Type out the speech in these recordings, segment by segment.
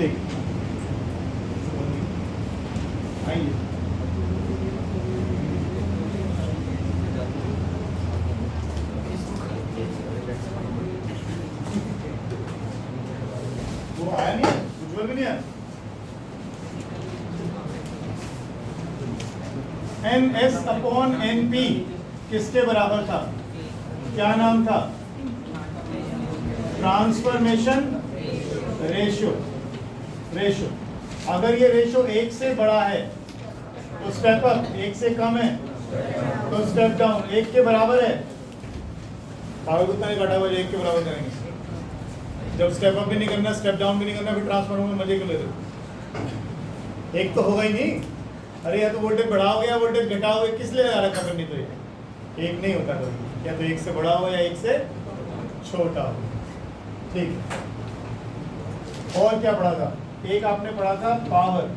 ठीक, आइए। वो आया नहीं, उज्जवल भी नहीं आया। NS/NP किसके बराबर था? क्या नाम था? Transformation ratio. अगर ये रेशियो 1 से बड़ा है तो स्टेप अप, 1 से कम है तो स्टेप डाउन। 1 के बराबर है, कितना नहीं काटा हुआ, 1 के बराबर करेंगे। जब स्टेप अप भी नहीं करना, स्टेप डाउन भी नहीं करना, फिर ट्रांसफॉर्मर में मजे क्यों ले रहे? 1 तो होगा ही नहीं। अरे या तो वोल्टेज बढ़ाओगे या वोल्टेज घटाओगे, किस लिए लगा रखा करनी? तो ये 1 नहीं होता कभी, या तो 1 से बड़ा हो या 1 से छोटा हो। ठीक है, और क्या पढ़ा था? एक आपने पढ़ा था पावर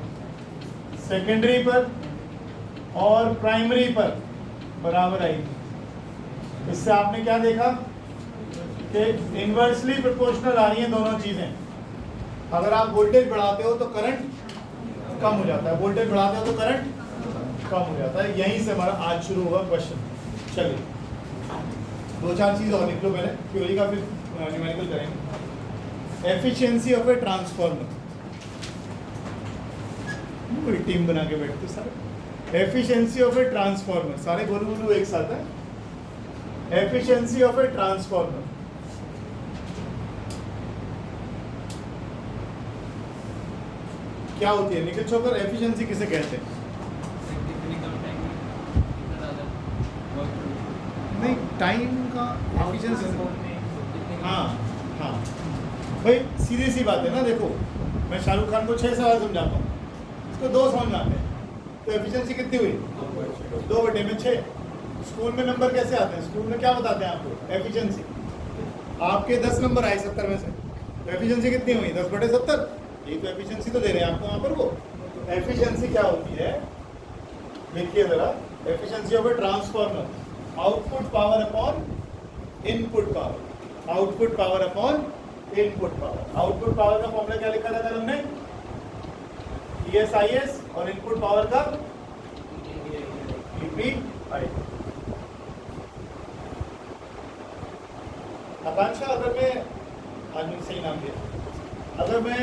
सेकेंडरी पर और प्राइमरी पर बराबर आई थी। इससे आपने क्या देखा कि इनवर्सली प्रोपोर्शनल आ रही हैं दोनों चीजें। अगर आप वोल्टेज बढ़ाते हो तो करंट कम हो जाता है, वोल्टेज बढ़ाते हो तो करंट कम हो जाता है। यहीं से हमारा आज शुरू हुआ क्वेश्चन। चलिए 2-4 चीज और लिख लो पहले, थ्योरी का फिर न्यूमेरिकल करेंगे। एफिशिएंसी ऑफ ए ट्रांसफार्मर, कोई टीम बना के बैठते सारे। एफिशिएंसी ऑफ ए ट्रांसफार्मर, सारे बोलो एक साथ है। एफिशिएंसी ऑफ ए ट्रांसफार्मर क्या होती है? निखिल छोकर, एफिशिएंसी किसे कहते हैं? नहीं, टाइम का एफिशिएंसी। हाँ हाँ भाई, सीधी सी बात है ना। देखो, मैं शाहरुख खान को 6 सवाल समझाता हूँ, इसको 2 समझ में आते हैं, तो एफिशिएंसी कितनी हुई? 2/6। स्कूल में नंबर कैसे आते हैं? स्कूल में क्या बताते हैं आपको? एफिशिएंसी। आपके 10 नंबर आए 70 में से, तो एफिशिएंसी कितनी हुई? 10/70। ये तो एफिशिएंसी तो दे रहे हैं आपको वहाँ पर। वो एफिशिएंसी क्या होती है, देखिए जरा। Efficiency of a transformer, output power upon input power. Output power upon input power. Output power का फॉर्मूला क्या लिखा था कल हमने? ESIS, और इनपुट पावर का EPI। आकांक्षा, अगर मैं आज मैंने सही नाम दिया, अगर मैं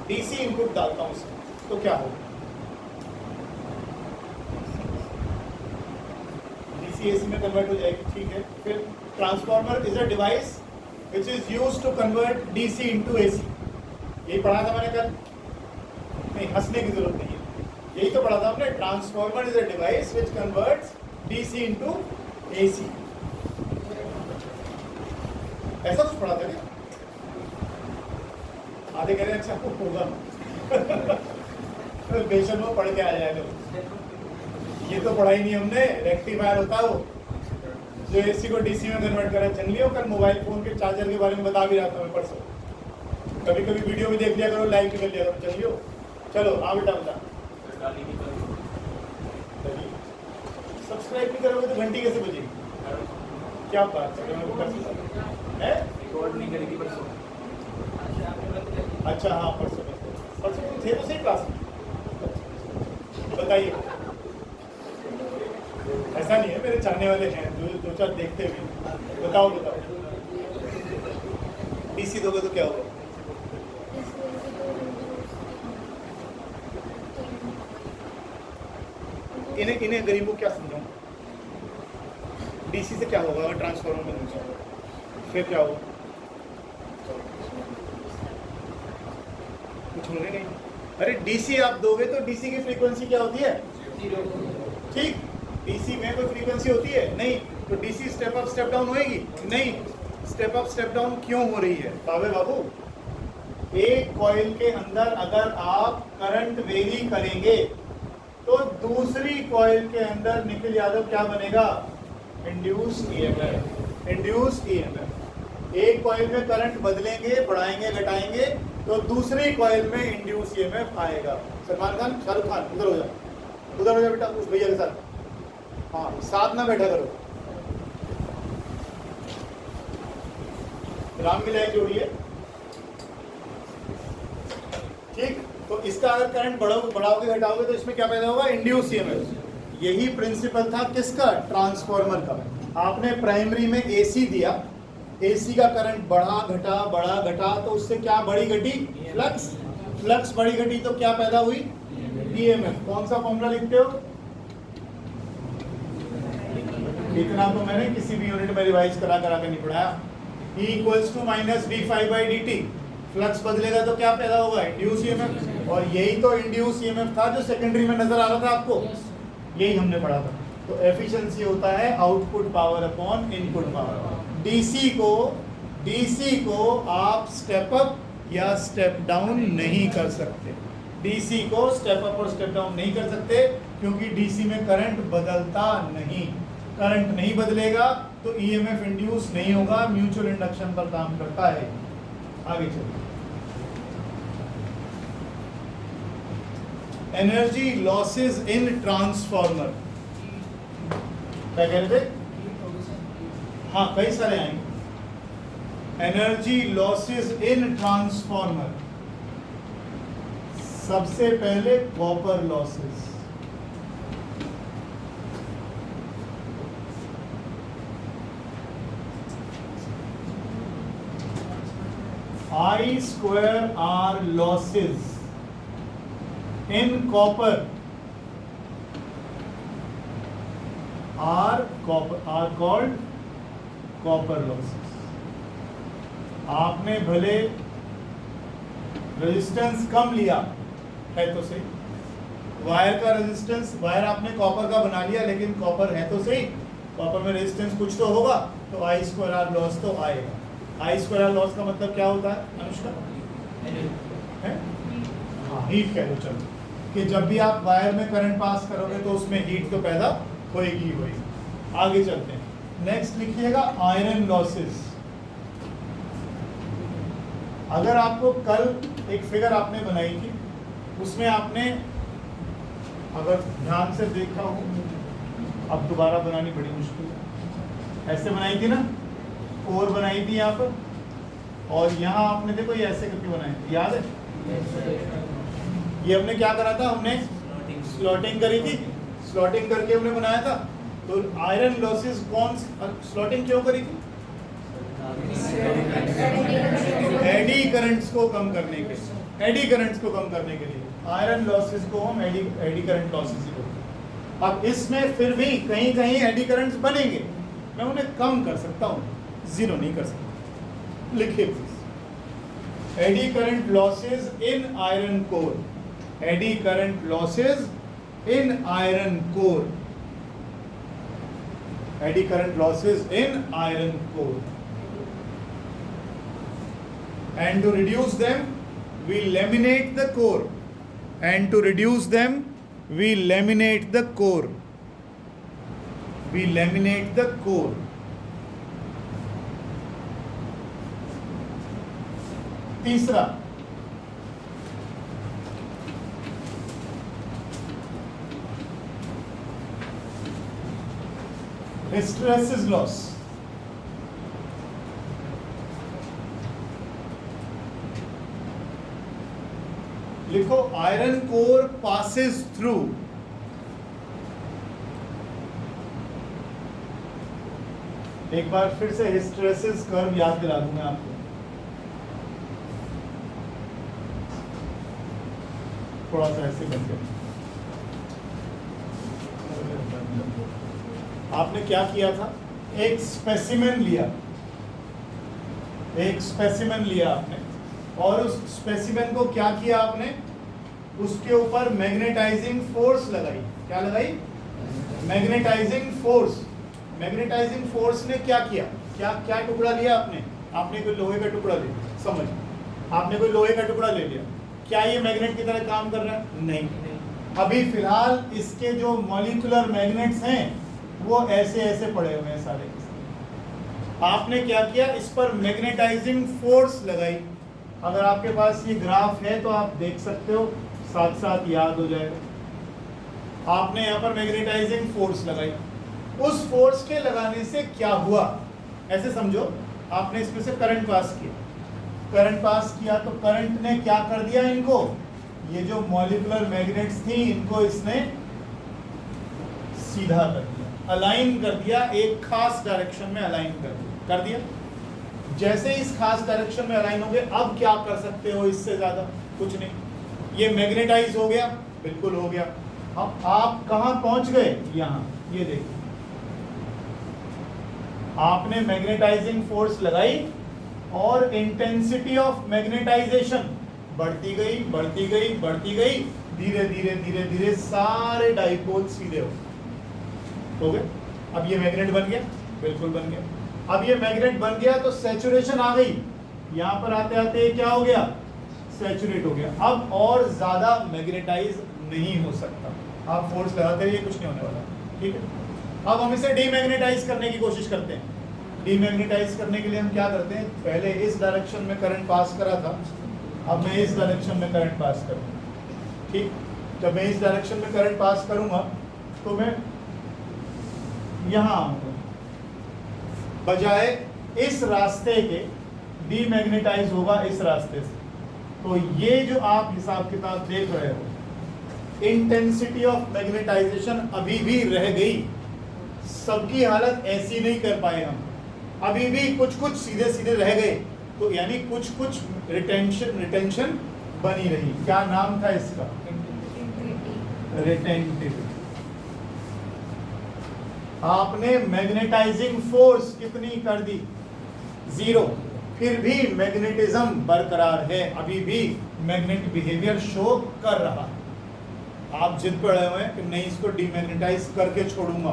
DC इनपुट डालता हूँ इसमें, तो क्या होगा? DC AC में कन्वर्ट हो जाएगी, ठीक है। फिर transformer is a device which is used to convert DC into AC। यही पढ़ा था मैंने कल? नहीं, हंसने की जरूरत नहीं है, यही तो पढ़ा था हमने। Transformer is a device which converts DC into AC। ऐसा कुछ पढ़ा था क्या? आधे कह रहे हैं अच्छा होगा। बेशक वो पढ़ के आ जाए। ये तो पढ़ा ही नहीं हमने। रेक्टिफायर होता है वो जो AC को DC में कन्वर्ट करा। जंगलियों कल मोबाइल फोन के चार्जर के बारे में बता भी रहा था मैं परसों। कभी कभी वीडियो भी देख लिया करो, लाइव भी कर लिया करो। चलिए चलो, हाँ बेटा बता। सब्सक्राइब नहीं करोगे तो घंटी कैसे बजेगी? क्या बात है? अच्छा हाँ, परसों थे तो सही क्लास में। बताइए। ऐसा नहीं है, मेरे चाहने वाले हैं जो 2-4 देखते भी। बताओ DC दोगे तो क्या होगा? इन्हें गरीबों क्या समझाऊं? DC से क्या होगा अगर ट्रांसफार्मर में दूंगा? फिर क्या होगा? कुछ होने नहीं। अरे DC आप दोगे तो DC की फ्रीक्वेंसी क्या होती है? ठीक, DC में कोई फ्रीक्वेंसी होती है? नहीं। तो DC step up step down होएगी? नहीं। स्टेप अप स्टेप डाउन क्यों हो रही है? बाबे बाबू, एक कॉइल के अंदर अगर आप करंट वेरी करेंगे तो दूसरी कॉइल के अंदर, निखिल यादव, क्या बनेगा? Induced EMF। Induced EMF। एक कॉइल में करंट बदलेंगे, बढ़ाएंगे, घटाएंगे, तो दूसरी कॉइल में इंड्यूस EMF आएगा। सलमान खान, शाहरुख खान, उधर हो जा, उधर हो जा बेटा, उस भैया के साथ। हाँ, साथ ना बैठा करो। राम की लाइन जोड़िए। ठीक। तो इसका अगर करंट बढ़ाओगे घटाओगे तो इसमें क्या पैदा होगा, इंड्यूस ईएमएफ। यही प्रिंसिपल था किसका, ट्रांसफार्मर का। आपने प्राइमरी में एसी दिया, एसी का करंट बढ़ा घटा तो उससे क्या बढ़ी घटी, फ्लक्स। फ्लक्स बढ़ी घटी तो क्या पैदा हुई, ईएमएफ। कौन सा फॉर्मूला लिखते हो, इतना तो मैंने किसी भी यूनिट में रिवाइज करा के नहीं पढ़ाया। E equals to minus d phi by d t. Flux बदलेगा तो क्या पैदा होगा, इंड्यूस ईएमएफ। और यही तो इंड्यूस ईएमएफ था जो सेकेंडरी में नजर आ रहा था आपको, यही हमने पढ़ा था। तो एफिशिएंसी होता है output power upon input power. DC को आप स्टेप अप या स्टेप डाउन नहीं कर सकते। डीसी को स्टेप अप और स्टेप डाउन नहीं कर सकते क्योंकि डीसी में करंट बदलता नहीं। करंट नहीं बदलेगा तो ईएमएफ इंड्यूस नहीं होगा, म्यूचुअल इंडक्शन पर काम करता है। आगे चलिए, एनर्जी लॉसेस इन ट्रांसफार्मर, क्या कह रहे थे, हाँ कई सारे आएंगे। एनर्जी लॉसेस इन ट्रांसफार्मर, सबसे पहले copper losses. I square R losses in copper are called copper losses। आपने भले रेजिस्टेंस कम लिया है तो सही, वायर का रेजिस्टेंस, वायर आपने कॉपर का बना लिया लेकिन कॉपर है तो सही, कॉपर में रेजिस्टेंस कुछ तो होगा, तो I स्क्वायर R लॉस तो आएगा। आई स्क्वायर आर लॉस का मतलब क्या होता है अनुष्का, है हाँ हीट कह लो चलो, कि जब भी आप वायर में करंट पास करोगे तो उसमें हीट तो पैदा होएगी ही होएगी। आगे चलते हैं, नेक्स्ट लिखिएगा आयरन लॉसेस। अगर आपको कल एक फिगर आपने बनाई थी, उसमें आपने अगर ध्यान से देखा हो, अब दोबारा बनानी बड़ी मुश्किल है, ऐसे बनाई थी ना, कोर बनाई थी यहाँ पर, और यहाँ आपने देखो ये ऐसे करके बनाए थे, याद है? ये हमने क्या करा था, हमने स्लॉटिंग करी थी, स्लॉटिंग करके हमने बनाया था। तो आयरन लॉसेस कौन, स्लॉटिंग क्यों करी थी, एडी करंट्स को कम करने के लिए, एडी करंट्स को कम करने के लिए आयरन लॉसेस को हम एडी करंट लॉसेस ही बोलते हैं। अब इसमें फिर भी कहीं कहीं एडी करंट्स बनेंगे, मैं उन्हें कम कर सकता हूँ, जीरो नहीं कर सकता। लिखिए please, eddy current losses in iron core, eddy current losses in iron core, eddy current losses in iron core, and to reduce them we laminate the core, and to reduce them we laminate the core, we laminate the core। तीसरा, hysteresis loss। लिखो iron core passes through, एक बार फिर से hysteresis curve याद दिला दूं मैं आपको, थोड़ा सा ऐसे करके। आपने क्या किया था, एक स्पेसिमेन लिया, एक स्पेसिमेन लिया आपने, और उस स्पेसिमेन को क्या किया आपने, उसके ऊपर मैग्नेटाइजिंग फोर्स लगाई। क्या लगाई, मैग्नेटाइजिंग फोर्स। मैग्नेटाइजिंग फोर्स ने क्या किया, क्या क्या टुकड़ा लिया आपने, आपने कोई लोहे का टुकड़ा ले, समझ, आपने कोई लोहे का टुकड़ा ले लिया, क्या ये मैग्नेट की तरह काम कर रहा है, नहीं। अभी फिलहाल इसके जो मॉलिक्यूलर मैग्नेट्स हैं वो ऐसे ऐसे पड़े हुए हैं सारे के सारे। आपने क्या किया, इस पर मैग्नेटाइजिंग फोर्स लगाई। अगर आपके पास ये ग्राफ है तो आप देख सकते हो, साथ साथ याद हो जाएगा। आपने यहाँ पर मैग्नेटाइजिंग फोर्स लगाई, उस फोर्स के लगाने से क्या हुआ, ऐसे समझो, आपने इसमें से करंट पास किया, करंट पास किया तो करंट ने क्या कर दिया, इनको ये जो मॉलिक्यूलर मैग्नेट्स थी इनको इसने सीधा कर दिया, अलाइन कर दिया, एक खास डायरेक्शन में अलाइन कर दिया। जैसे इस खास डायरेक्शन में अलाइन हो गए, अब क्या कर सकते हो इससे ज्यादा? कुछ नहीं। ये मैग्नेटाइज हो गया, बिल्कुल हो गया। अब आप कहां पहुंच गए? यहां, ये देखिए, आपने मैग्नेटाइजिंग फोर्स लगाई और इंटेंसिटी ऑफ मैग्नेटाइजेशन बढ़ती गई, बढ़ती गई, बढ़ती गई, धीरे धीरे धीरे धीरे सारे डाइपोल सीधे हो गए। अब ये मैग्नेट बन गया, बिल्कुल बन गया। अब ये मैग्नेट बन गया तो सैचुरेशन आ गई, यहां पर आते आते क्या हो गया? सैचुरेट हो गया। अब और ज्यादा मैग्नेटाइज नहीं हो सकता, आप फोर्स लगाते रहिए, कुछ नहीं होने वाला, ठीक है। अब हम इसे डीमैग्नेटाइज करने की कोशिश करते हैं। डीमैग्नेटाइज करने के लिए हम क्या करते हैं? पहले इस डायरेक्शन में करंट पास करा था, अब मैं इस डायरेक्शन में करंट पास करूंगा, ठीक। जब मैं इस डायरेक्शन में करंट पास करूंगा तो मैं यहां आऊंगा, बजाय इस रास्ते के डीमैग्नेटाइज होगा इस रास्ते से। तो ये जो आप हिसाब किताब देख रहे हो, इंटेंसिटी ऑफ मैग्नेटाइजेशन अभी भी रह गई, सबकी हालत ऐसी नहीं कर पाए हम, अभी भी कुछ कुछ सीधे सीधे रह गए, तो यानी कुछ कुछ रिटेंशन बनी रही। क्या नाम था इसका? रिटेंटिविटी। आपने मैग्नेटाइजिंग फोर्स कितनी कर दी? 0, फिर भी मैग्नेटिज्म बरकरार है, अभी भी मैग्नेट बिहेवियर शो कर रहा है। आप जिद पर रहे हुए हैं कि नहीं, इसको डीमैग्नेटाइज करके छोड़ूंगा,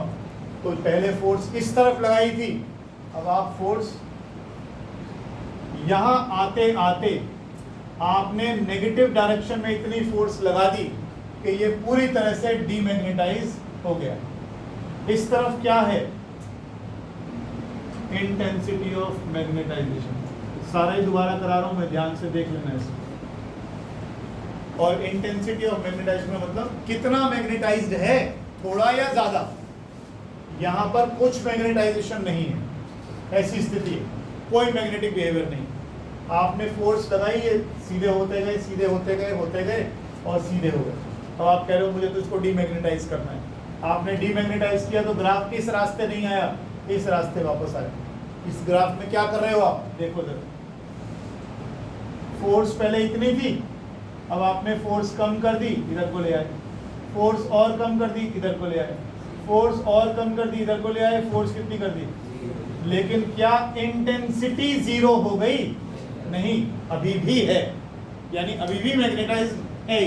तो पहले फोर्स इस तरफ लगाई थी, अब आप फोर्स यहां आते आते आपने नेगेटिव डायरेक्शन में इतनी फोर्स लगा दी कि ये पूरी तरह से डीमैग्नेटाइज हो गया। इस तरफ क्या है? Intensity of magnetization. सारा ही दोबारा करा रहा हूं मैं, ध्यान से देख लेना इसको। और इंटेंसिटी ऑफ मैग्नेटाइजेशन में मतलब कितना मैग्नेटाइज्ड है, थोड़ा या ज्यादा। यहां पर कुछ मैग्नेटाइजेशन नहीं है, ऐसी स्थिति है, कोई मैग्नेटिक बिहेवियर नहीं। आपने फोर्स लगाई, ये सीधे होते गए, सीधे होते गए, होते गए और सीधे हो गए। अब आप कह रहे हो मुझे तो इसको डीमैग्नेटाइज करना है। आपने डीमैग्नेटाइज किया तो ग्राफ किस रास्ते नहीं आया, इस रास्ते वापस आया। इस ग्राफ में क्या कर रहे हो आप? देखो जरा, फोर्स पहले इतनी थी, अब आपने फोर्स कम कर दी, इधर को ले आए, फोर्स और कम कर दी, इधर को ले आए, फोर्स और कम कर दी, इधर को ले आए, फोर्स कितनी कर दी? लेकिन क्या इंटेंसिटी 0 हो गई? नहीं, अभी भी है, यानी अभी भी मैग्नेटाइज है,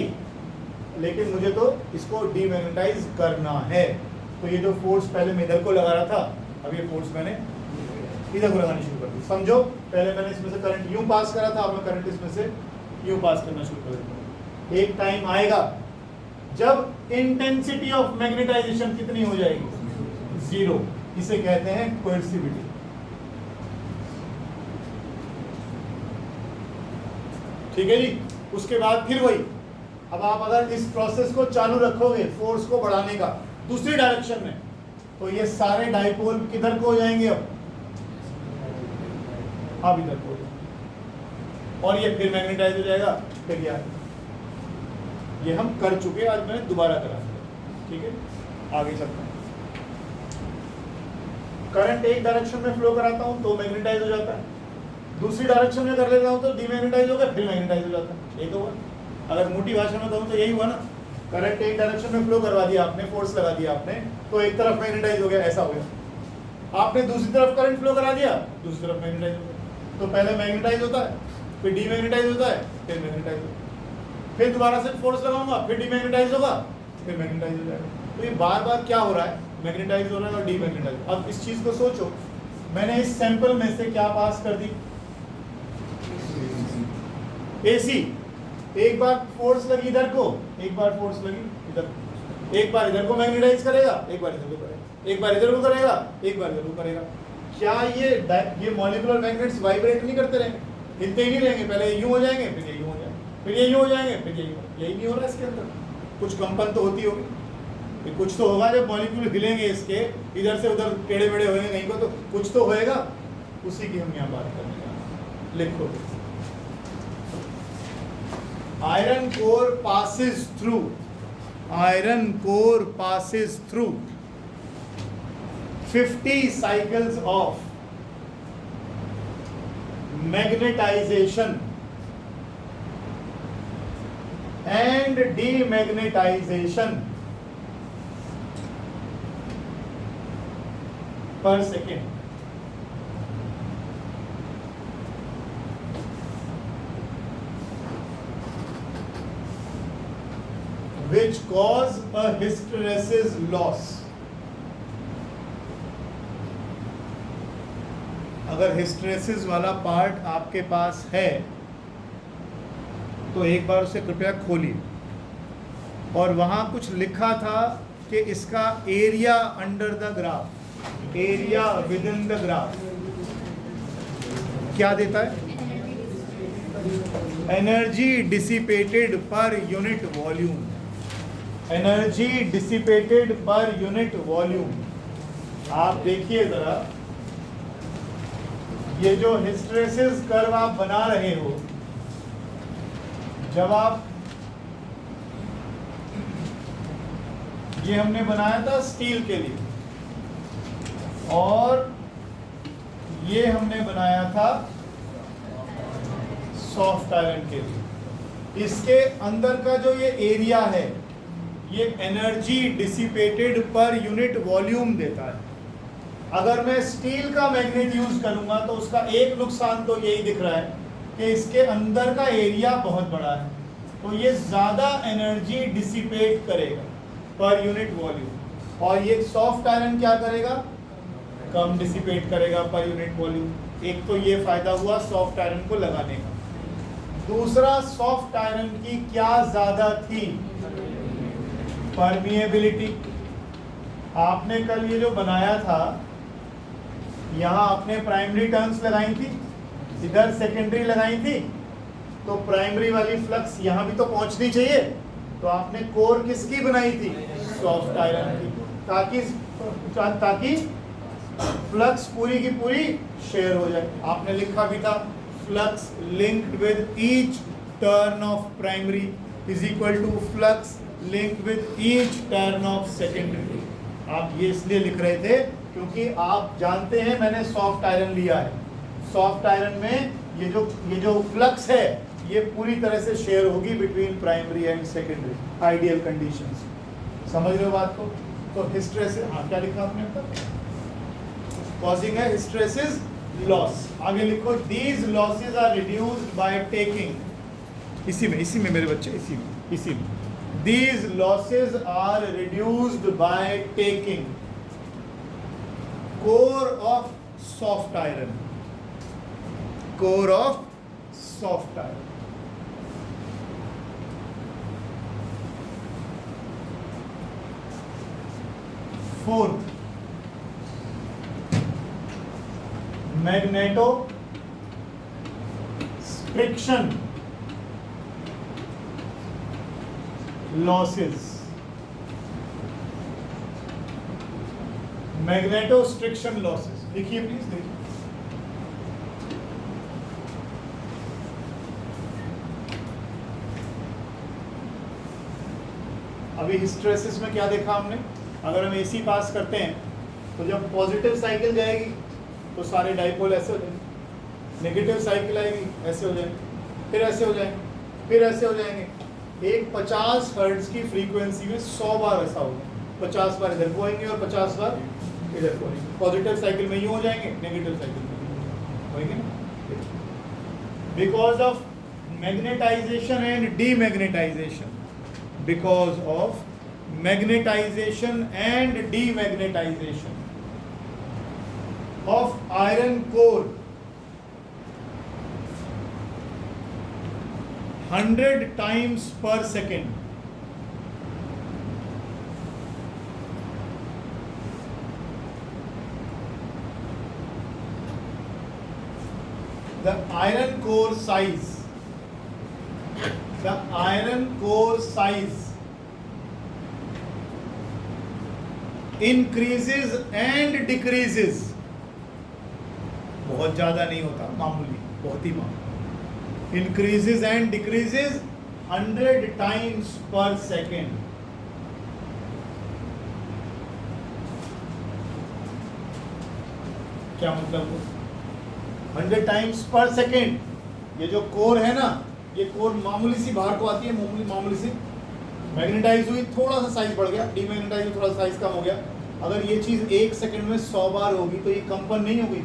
लेकिन मुझे तो इसको डीमैग्नेटाइज करना है। तो ये जो फोर्स पहले मैं इधर को लगा रहा था, अब ये फोर्स मैंने इधर को लगानी शुरू कर दी। समझो, पहले मैंने इसमें से करंट यूं पास करा था, अब मैं करंट इसमें से यूं पास करना शुरू कर दूंगा। एक टाइम आएगा जब इंटेंसिटी ऑफ मैग्नेटाइजेशन कितनी हो जाएगी? 0। इसे कहते हैं कोएर्सिविटी। ठीक है जी। उसके बाद फिर वही, अब आप अगर इस प्रोसेस को चालू रखोगे फोर्स को बढ़ाने का दूसरी डायरेक्शन में, तो ये सारे डाइपोल किधर को हो जाएंगे? अब इधर को, और ये फिर मैग्नेटाइज हो जाएगा, फिर ये हम कर चुके, आज मैंने दोबारा करा दिया। ठीक है, आगे चलते हैं। करंट एक डायरेक्शन में फ्लो कराता हूं तो मैग्नेटाइज हो जाता है, दूसरी डायरेक्शन में कर लेता हूं तो डीमैग्नेटाइज हो गया, फिर मैग्नेटाइज हो जाता है। यही तो हुआ, अगर मोटी भाषा में कहूं तो यही हुआ ना। करंट एक डायरेक्शन में फ्लो करवा दिया आपने, फोर्स लगा दिया आपने, तो एक तरफ मैग्नेटाइज हो गया, ऐसा हो गया। आपने दूसरी तरफ करंट फ्लो करा दिया, दूसरी तरफ मैग्नेटाइज हो गया। तो पहले मैग्नेटाइज होता है, फिर डीमैग्नेटाइज होता है, फिर मैग्नेटाइज होता है, फिर दोबारा से फोर्स लगाऊंगा, फिर डीमैग्नेटाइज होगा, फिर मैग्नेटाइज हो जाएगा। तो ये बार बार क्या हो रहा है? मैग्नेटाइज हो रहा है और डीमैग्नेटाइज। अब इस चीज को सोचो, मैंने इस सैंपल में से क्या पास कर दी? एसी। एक बार फोर्स लगी इधर को, एक बार फोर्स लगी इधर, एक बार इधर को मैग्नेटाइज करेगा, एक बार इधर को करेगा, एक बार इधर को करेगा, एक बार इधर को करेगा। क्या ये मॉलिक्यूलर मैग्नेट्स वाइब्रेट नहीं करते रहेंगे, हिलते ही नहीं रहेंगे? पहले यूं हो जाएंगे, फिर ये यूं हो जाएंगे, फिर ये यूं हो जाएंगे, फिर यही नहीं हो रहा इसके अंदर? कुछ कंपन तो होती होगी, कुछ तो होगा जब मॉलिक्यूल हिलेंगे, इसके इधर से उधर टेढ़े मेढ़े होंगे कहीं को, तो कुछ तो होएगा। उसी की हम यहाँ बात करने जा रहे हैं। लिखो, iron core passes through 50 cycles of magnetization and demagnetization per second. Which cause a hysteresis loss. अगर हिस्टेरेसिस वाला पार्ट आपके पास है तो एक बार उसे कृपया खोलिए, और वहां कुछ लिखा था कि इसका area under the graph, area with in the graph क्या देता है? Energy dissipated per unit volume, energy dissipated per unit volume. आप देखिए जरा, ये जो हिस्टेरेसिस कर्व आप बना रहे हो, जब आप, ये हमने बनाया था स्टील के लिए और ये हमने बनाया था सॉफ्ट आयरन के लिए। इसके अंदर का जो ये एरिया है ये energy dissipated per unit volume देता है। अगर मैं स्टील का मैग्नेट यूज करूंगा तो उसका एक नुकसान तो यही दिख रहा है कि इसके अंदर का एरिया बहुत बड़ा है, तो ये ज़्यादा एनर्जी डिसिपेट करेगा पर यूनिट वॉल्यूम, और ये सॉफ्ट आयरन क्या करेगा? कम डिसिपेट करेगा पर यूनिट वॉल्यूम। एक तो ये फायदा हुआ सॉफ्ट आयरन को लगाने का। दूसरा, सॉफ्ट आयरन की क्या ज़्यादा थी? परमिएबिलिटी। आपने कल ये जो बनाया था, यहाँ आपने प्राइमरी टर्न्स लगाई थी, इधर सेकेंडरी लगाई थी, तो प्राइमरी वाली फ्लक्स यहाँ भी तो पहुंचनी चाहिए, तो आपने कोर किसकी बनाई थी? सॉफ्ट आयरन की, ताकि फ्लक्स पूरी की पूरी शेयर हो जाए। आपने लिखा भी था flux linked with each turn of primary is equal to flux linked with each turn of secondary. आप ये इसलिए लिख रहे थे क्योंकि आप जानते हैं मैंने सॉफ्ट आयरन लिया है, सॉफ्ट आयरन में ये जो फ्लक्स है ये पूरी तरह से शेयर होगी between primary and secondary, ideal conditions. समझ रहे हो बात को? तो हिस्टेरेसिस, हाँ क्या लिखा आपने अब तक? कॉजिंग है हिस्टेरेसिस लॉस। आगे लिखो, these losses are reduced by taking, इसी में मेरे बच्चे, इसी में these losses are reduced by taking core of soft iron, core of soft iron। Fourth, magneto friction losses, magnetostriction losses. लिखिए प्लीज, देखिए। अभी हिस्टेरेसिस में क्या देखा हमने? अगर हम एसी पास करते हैं तो जब पॉजिटिव साइकिल जाएगी तो सारे डाइपोल ऐसे हो जाएंगे, नेगेटिव साइकिल आएगी ऐसे हो जाएंगे, फिर ऐसे हो जाएंगे, फिर ऐसे हो जाएंगे। एक 50 हर्ट्ज की फ्रीक्वेंसी में 100 बार ऐसा होगा, 50 बार इधर को आएंगे और 50 बार इधर को आएंगे। पॉजिटिव साइकिल में यूँ हो जाएंगे, नेगेटिव साइकिल में होंगे ना, because of magnetization and demagnetization, because of magnetization and demagnetization of iron core 100 times per second, the iron core size increases and decreases, बहुत ज्यादा नहीं होता, मामूली, बहुत ही मामूली, increases and decreases 100 times per second. क्या मतलब? 100 टाइम्स पर सेकेंड। ये जो कोर है ना, ये कोर मामूली सी बाहर को आती है, मामूली सी मैग्नेटाइज हुई, थोड़ा सा साइज बढ़ गया, डीमैग्नेटाइज हुई, थोड़ा सा साइज कम हो गया। अगर ये चीज़ 1 सेकंड में 100 बार होगी तो ये कंपन नहीं होगी,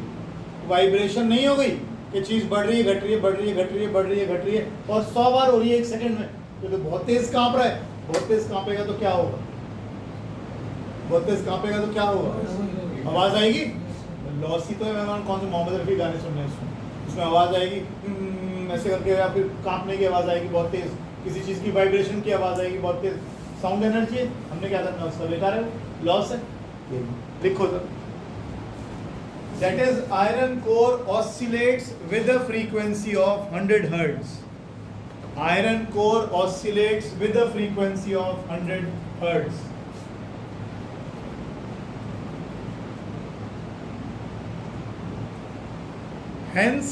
वाइब्रेशन नहीं हो गई। ये चीज़ बढ़ रही है, घट रही है, बढ़ रही है, घट रही है, बढ़ रही है, घट रही है, और 100 बार हो रही है 1 सेकंड में। तो बहुत तेज कांप रहा है, बहुत तेज कांपेगा तो क्या होगा? बहुत तेज कांपेगा तो क्या होगा? आवाज़ आएगी। लॉसी तो है मेहमान, कौन से मोहम्मद रफ़ी गाने सुन रहे हैं उसमें आवाज़ आएगी ऐसे करके, या फिर कांपने की आवाज़ आएगी बहुत तेज़, किसी चीज़ की वाइब्रेशन की आवाज़ आएगी बहुत तेज़। साउंड एनर्जी है, हमने क्या करना है उसका? बेकार है, लॉस है। लिखो तो, that is iron core oscillates with a frequency of 100 hertz. Iron core oscillates with a frequency of 100 hertz. Hence,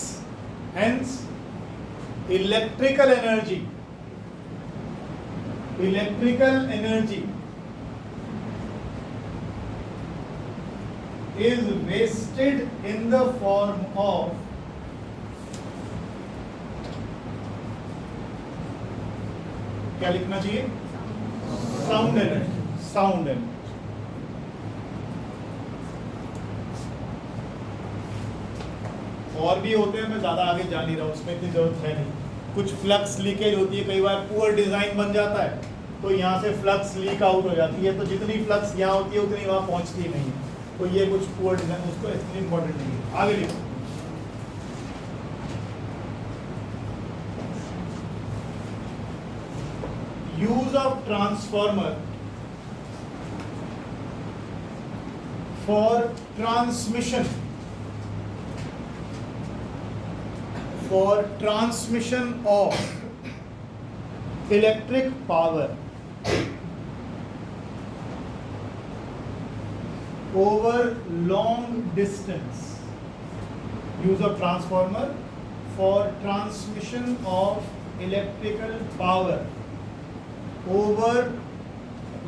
electrical energy is wasted in the form of क्या लिखना चाहिए? Sound energy. और भी होते हैं, मैं ज़्यादा आगे जा नहीं रहा हूँ, उसमें इतनी ज़रूरत है नहीं। कुछ फ्लक्स लीकेज होती है, कई बार पुअर डिज़ाइन बन जाता है तो यहाँ से फ्लक्स लीक आउट हो जाती है, तो जितनी फ्लक्स यहाँ होती है उतनी वहाँ पहुँचती नहीं है। तो ये कुछ पुअर डिज़ाइन, उसको इतनी इंपॉर्टेंट नहीं है। आगे लिखो, use of transformer for transmission of electric power over long distance. Use of transformer for transmission of electrical power over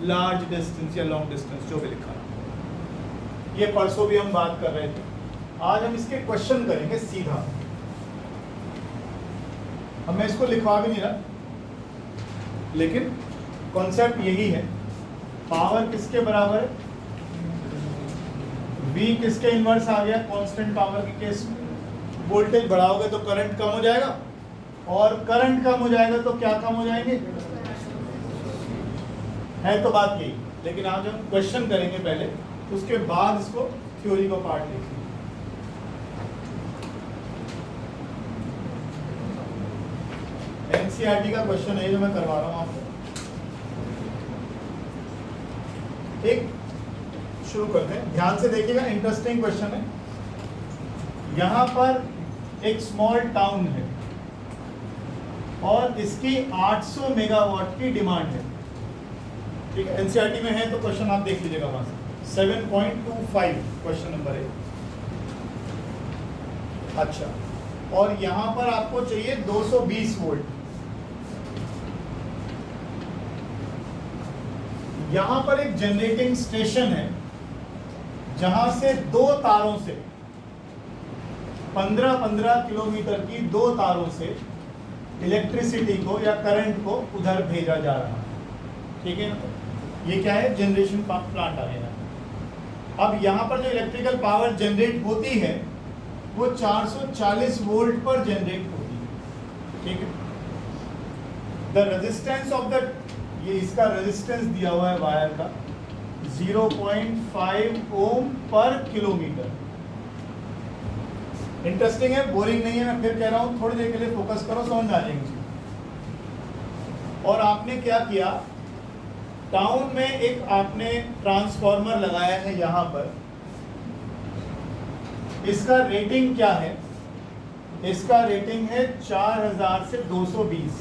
large distance या long distance, जो भी लिखा है। ये परसों भी हम बात कर रहे थे। आज हम इसके क्वेश्चन करेंगे सीधा। अब मैं इसको लिखवा भी नहीं रहा, लेकिन कॉन्सेप्ट यही है। पावर किसके बराबर है? V किसके इनवर्स आ गया कांस्टेंट पावर के केस में? वोल्टेज बढ़ाओगे तो करंट कम हो जाएगा, और करंट कम हो जाएगा तो क्या कम हो जाएंगे? है तो बात यही, लेकिन आज हम क्वेश्चन करेंगे पहले, उसके बाद इसको थ्योरी का पार्ट लिखेंगे। एनसीईआरटी का क्वेश्चन है जो मैं करवा रहा हूँ आपको। एक शुरू करते हैं, ध्यान से देखिएगा, इंटरेस्टिंग क्वेश्चन है। यहाँ पर एक स्मॉल टाउन है और इसकी 800 मेगावाट की डिमांड है। ठीक है, एनसीईआरटी में है तो क्वेश्चन आप देख लीजिएगा वहां से। 7.25 क्वेश्चन नंबर 1। अच्छा, और यहाँ पर आपको चाहिए 220 वोल्ट। यहाँ पर एक जनरेटिंग स्टेशन है जहां से 2 तारों से 15-15 किलोमीटर की 2 तारों से इलेक्ट्रिसिटी को या करंट को उधर भेजा जा रहा है। ठीक है, ये क्या है? जनरेशन प्लांट आ गया। अब यहाँ पर जो इलेक्ट्रिकल पावर जनरेट होती है वो 440 वोल्ट पर जनरेट होती है। ठीक है, द रेजिस्टेंस ऑफ द, ये इसका रेजिस्टेंस दिया हुआ है वायर का 0.5 ओम पर किलोमीटर। इंटरेस्टिंग है, बोरिंग नहीं है, मैं फिर कह रहा हूं, थोड़ी देर के लिए फोकस करो, समझ में आ जाएंगे। और आपने क्या किया, टाउन में एक आपने ट्रांसफॉर्मर लगाया है यहाँ पर। इसका रेटिंग क्या है? इसका रेटिंग है 4000 से 220।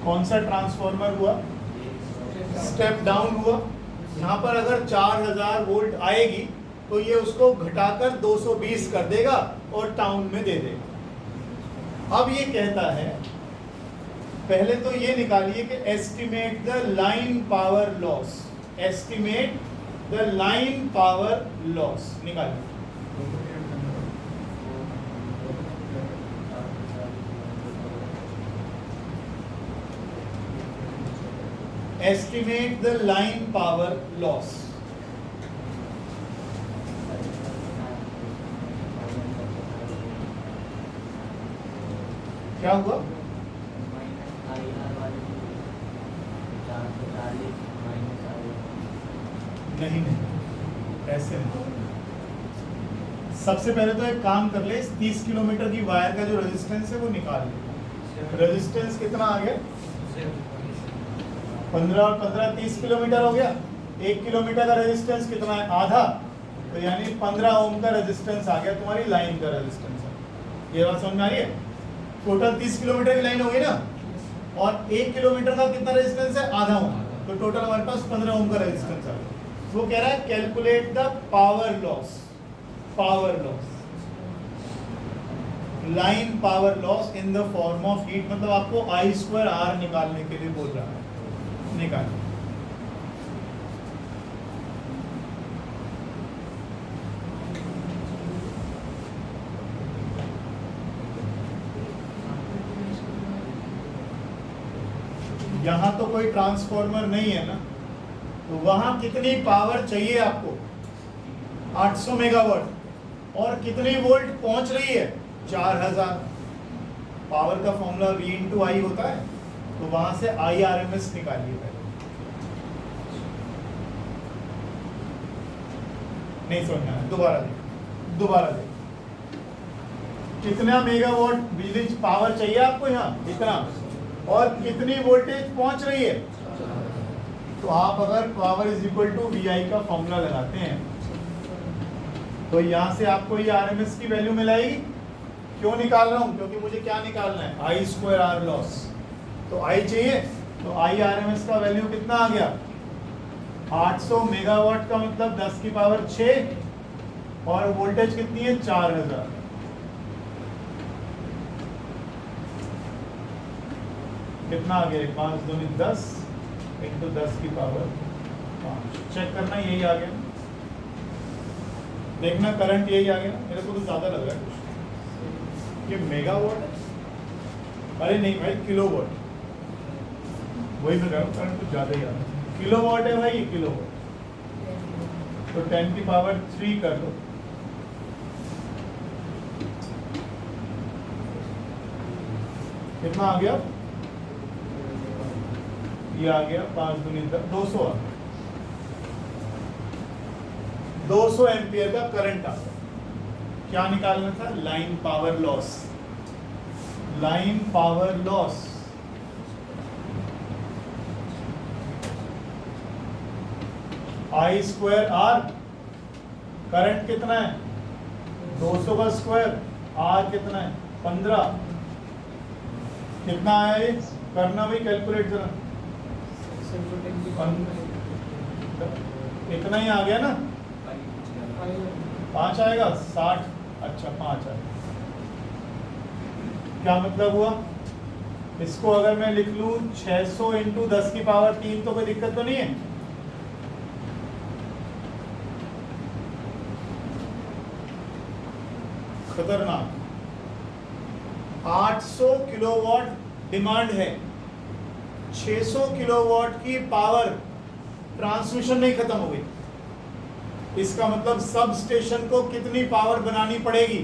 कौन सा ट्रांसफॉर्मर हुआ? स्टेप डाउन हुआ। यहाँ पर अगर 4000 वोल्ट आएगी तो ये उसको घटाकर 220 कर देगा और टाउन में दे देगा। अब ये कहता है पहले तो ये निकालिए कि estimate the line power loss, estimate the line power loss निकालिए। Estimate the line power loss. क्या हुआ? नहीं ऐसे नहीं। सबसे पहले तो एक काम कर ले, इस 30 किलोमीटर की वायर का जो रेजिस्टेंस है वो निकाल ले। रेजिस्टेंस कितना आ गया? 15 और 15 30 किलोमीटर हो गया। 1 किलोमीटर का रेजिस्टेंस कितना है? आधा, तो यानी 15 ओम का रेजिस्टेंस आ गया तुम्हारी लाइन का रेजिस्टेंस है। ये बात समझ में आ रही है? टोटल 30 किलोमीटर की लाइन हो गई ना, और 1 किलोमीटर का कितना रेजिस्टेंस है? आधा ओम, तो टोटल हमारे पास 15 ओम का रेजिस्टेंस आ गया। वो कह रहा है calculate the power loss, power loss, line power loss in the form of heat, मतलब आपको I²R निकालने के लिए बोल रहा है। निकाल यहां तो कोई ट्रांसफॉर्मर नहीं है ना, तो वहां कितनी पावर चाहिए आपको? 800 मेगावाट, और कितनी वोल्ट पहुंच रही है? 4000। पावर का फॉर्मूला V/I होता है, तो वहां से IRMS निकालिए पहले। नहीं समझना है, दोबारा देख। कितना मेगावाट बिजली पावर चाहिए आपको यहाँ? इतना, और कितनी वोल्टेज पहुंच रही है? तो आप अगर power is equal to VI का फॉर्मूला लगाते हैं, तो यहां से आपको ये RMS की वैल्यू मिलेगी। क्यों निकाल रहा हूं? क्योंकि मुझे क्या निकालना है? I²R loss. तो I चाहिए, तो IRMS का वैल्यू कितना आ गया? 800 मेगावाट का मतलब 10 की पावर 6, और वोल्टेज कितनी है? 4000। कितना आ गया? 5 दूनी 10 into 10 की पावर 5। चेक करना, यही आ गया। देखना करंट यही आ गया। मेरे को तो ज्यादा लग रहा है कुछ। ये मेगावाट है? अरे नहीं भाई, किलोवाट। वही मैं कह रहा हूँ, करंट कुछ ज्यादा ही आ रहा है। किलोवाट है भाई, ये किलोवाट। तो 10 की पावर 3 कर लो। कितना आ गया? ये आ गया 5 दूनी 200 आ गया। 200 एम्पियर का करंट आ गया। क्या निकालना था? Line power loss. Line power loss I²R। Current कितना है? 200 का स्क्वायर, R कितना है? 15। कितना आया ये? करना भाई, कैलकुलेट जरा। इतना ही आ गया ना? 5 आएगा? 60। अच्छा 5 आएगा। क्या मतलब हुआ? इसको अगर मैं लिख लूं 600 into 10 की पावर 3, तो कोई दिक्कत तो नहीं है? खतरनाक। 800 किलोवाट डिमांड है, 600 किलोवाट की पावर ट्रांसमिशन नहीं खत्म हो गई। इसका मतलब सब स्टेशन को कितनी पावर बनानी पड़ेगी?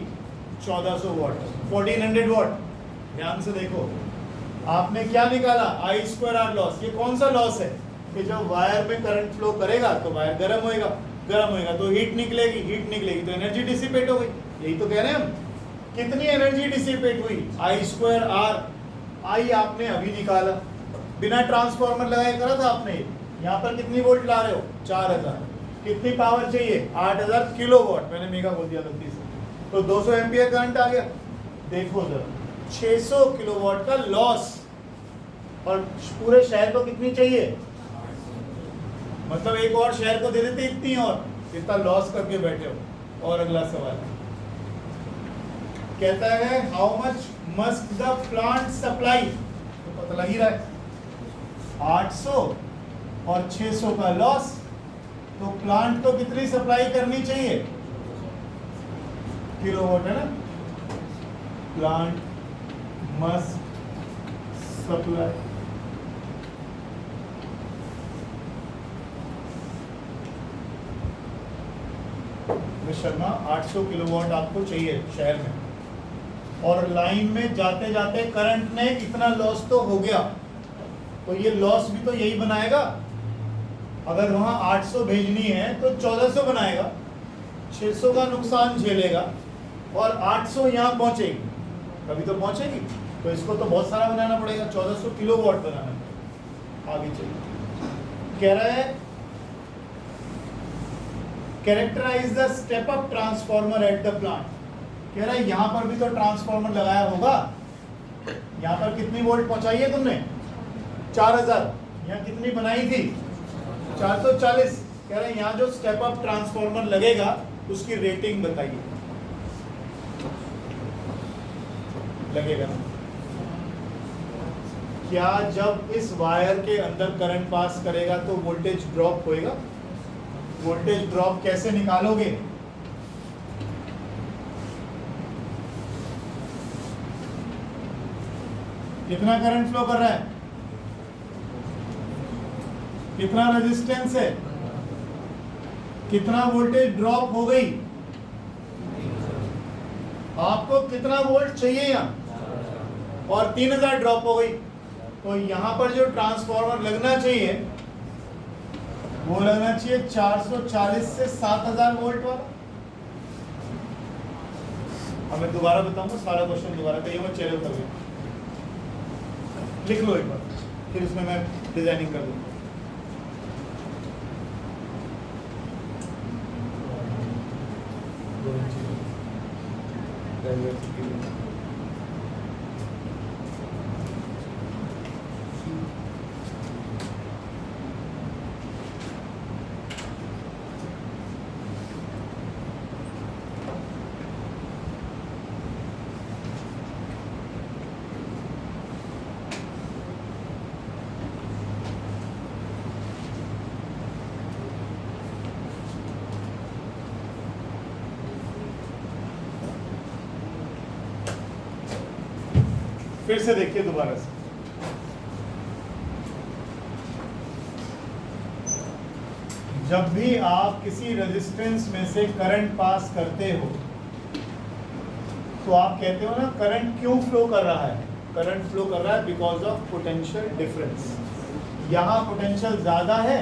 1400 वाट, 1400 वाट। ध्यान से देखो, आपने क्या निकाला? I²R loss. ये कौन सा लॉस है? कि जब वायर में करंट फ्लो करेगा तो वायर गर्म होएगा, गर्म होएगा तो हीट निकलेगी, हीट निकलेगी तो एनर्जी डिसिपेट हो गई। यही तो कह रहे हैं हम। कितनी एनर्जी डिसिपेट हुई? I²R। आई आपने अभी निकाला, बिना ट्रांसफार्मर लगाए करा था आपने। यहाँ पर कितनी वोल्ट ला रहे हो? 4000। कितनी पावर चाहिए? 8000 किलोवाट। मैंने मेगा बोल दिया गलती से, तो 200 एम्पियर करंट आ गया। देखो जरा, 600 किलोवाट का लॉस, और पूरे शहर को कितनी चाहिए? मतलब एक और शहर को दे देते इतनी, और इतना लॉस करके बैठे हो। और अगला सवाल कहता है, how much must the plant supply तो पता लग ही रहा है 800 और 600 का लॉस, तो प्लांट को कितनी सप्लाई करनी चाहिए, किलोवाट है ना, plant must supply Sharma 800 kilowatt आपको चाहिए शहर में, और लाइन में जाते जाते करंट ने इतना लॉस तो हो गया, तो ये लॉस भी तो यही बनाएगा। अगर वहां 800 भेजनी है तो 1400 बनाएगा, 600 का नुकसान झेलेगा और 800 यहाँ पहुंचेगी, कभी तो पहुंचेगी, तो इसको तो बहुत सारा बनाना पड़ेगा, 1400 किलोवाट बनाना पड़ेगा। आगे चलिए, कह रहा है characterize the step up transformer at the plant. कह रहा है यहां पर भी तो ट्रांसफॉर्मर लगाया होगा, यहां पर कितनी वोल्ट पहुंचाई है तुमने, 4000, यहां कितनी बनाई थी 440। कह रहे हैं यहां जो स्टेप अप ट्रांसफॉर्मर लगेगा उसकी रेटिंग बताइए, लगेगा क्या जब इस वायर के अंदर करंट पास करेगा तो वोल्टेज ड्रॉप होएगा। वोल्टेज ड्रॉप कैसे निकालोगे, कितना करंट फ्लो कर रहा है, कितना रेजिस्टेंस है, कितना वोल्टेज ड्रॉप हो गई, आपको कितना वोल्ट चाहिए यहां, और 3000 ड्रॉप हो गई, तो यहां पर जो ट्रांसफॉर्मर लगना चाहिए वो लगना चाहिए 440 से 7000 वोल्ट वाला। अब मैं दोबारा बताऊंगा, सारा क्वेश्चन दोबारा कहिए, मैं चेहरे उतर गया, लिख लो एक बार, फिर उसमें मैं डिजाइनिंग कर दूंगा। फिर से देखिए दोबारा से, जब भी आप किसी रेजिस्टेंस में से करंट पास करते हो तो आप कहते हो ना करंट क्यों फ्लो कर रहा है, करंट फ्लो कर रहा है बिकॉज ऑफ पोटेंशियल डिफरेंस। यहाँ पोटेंशियल ज्यादा है,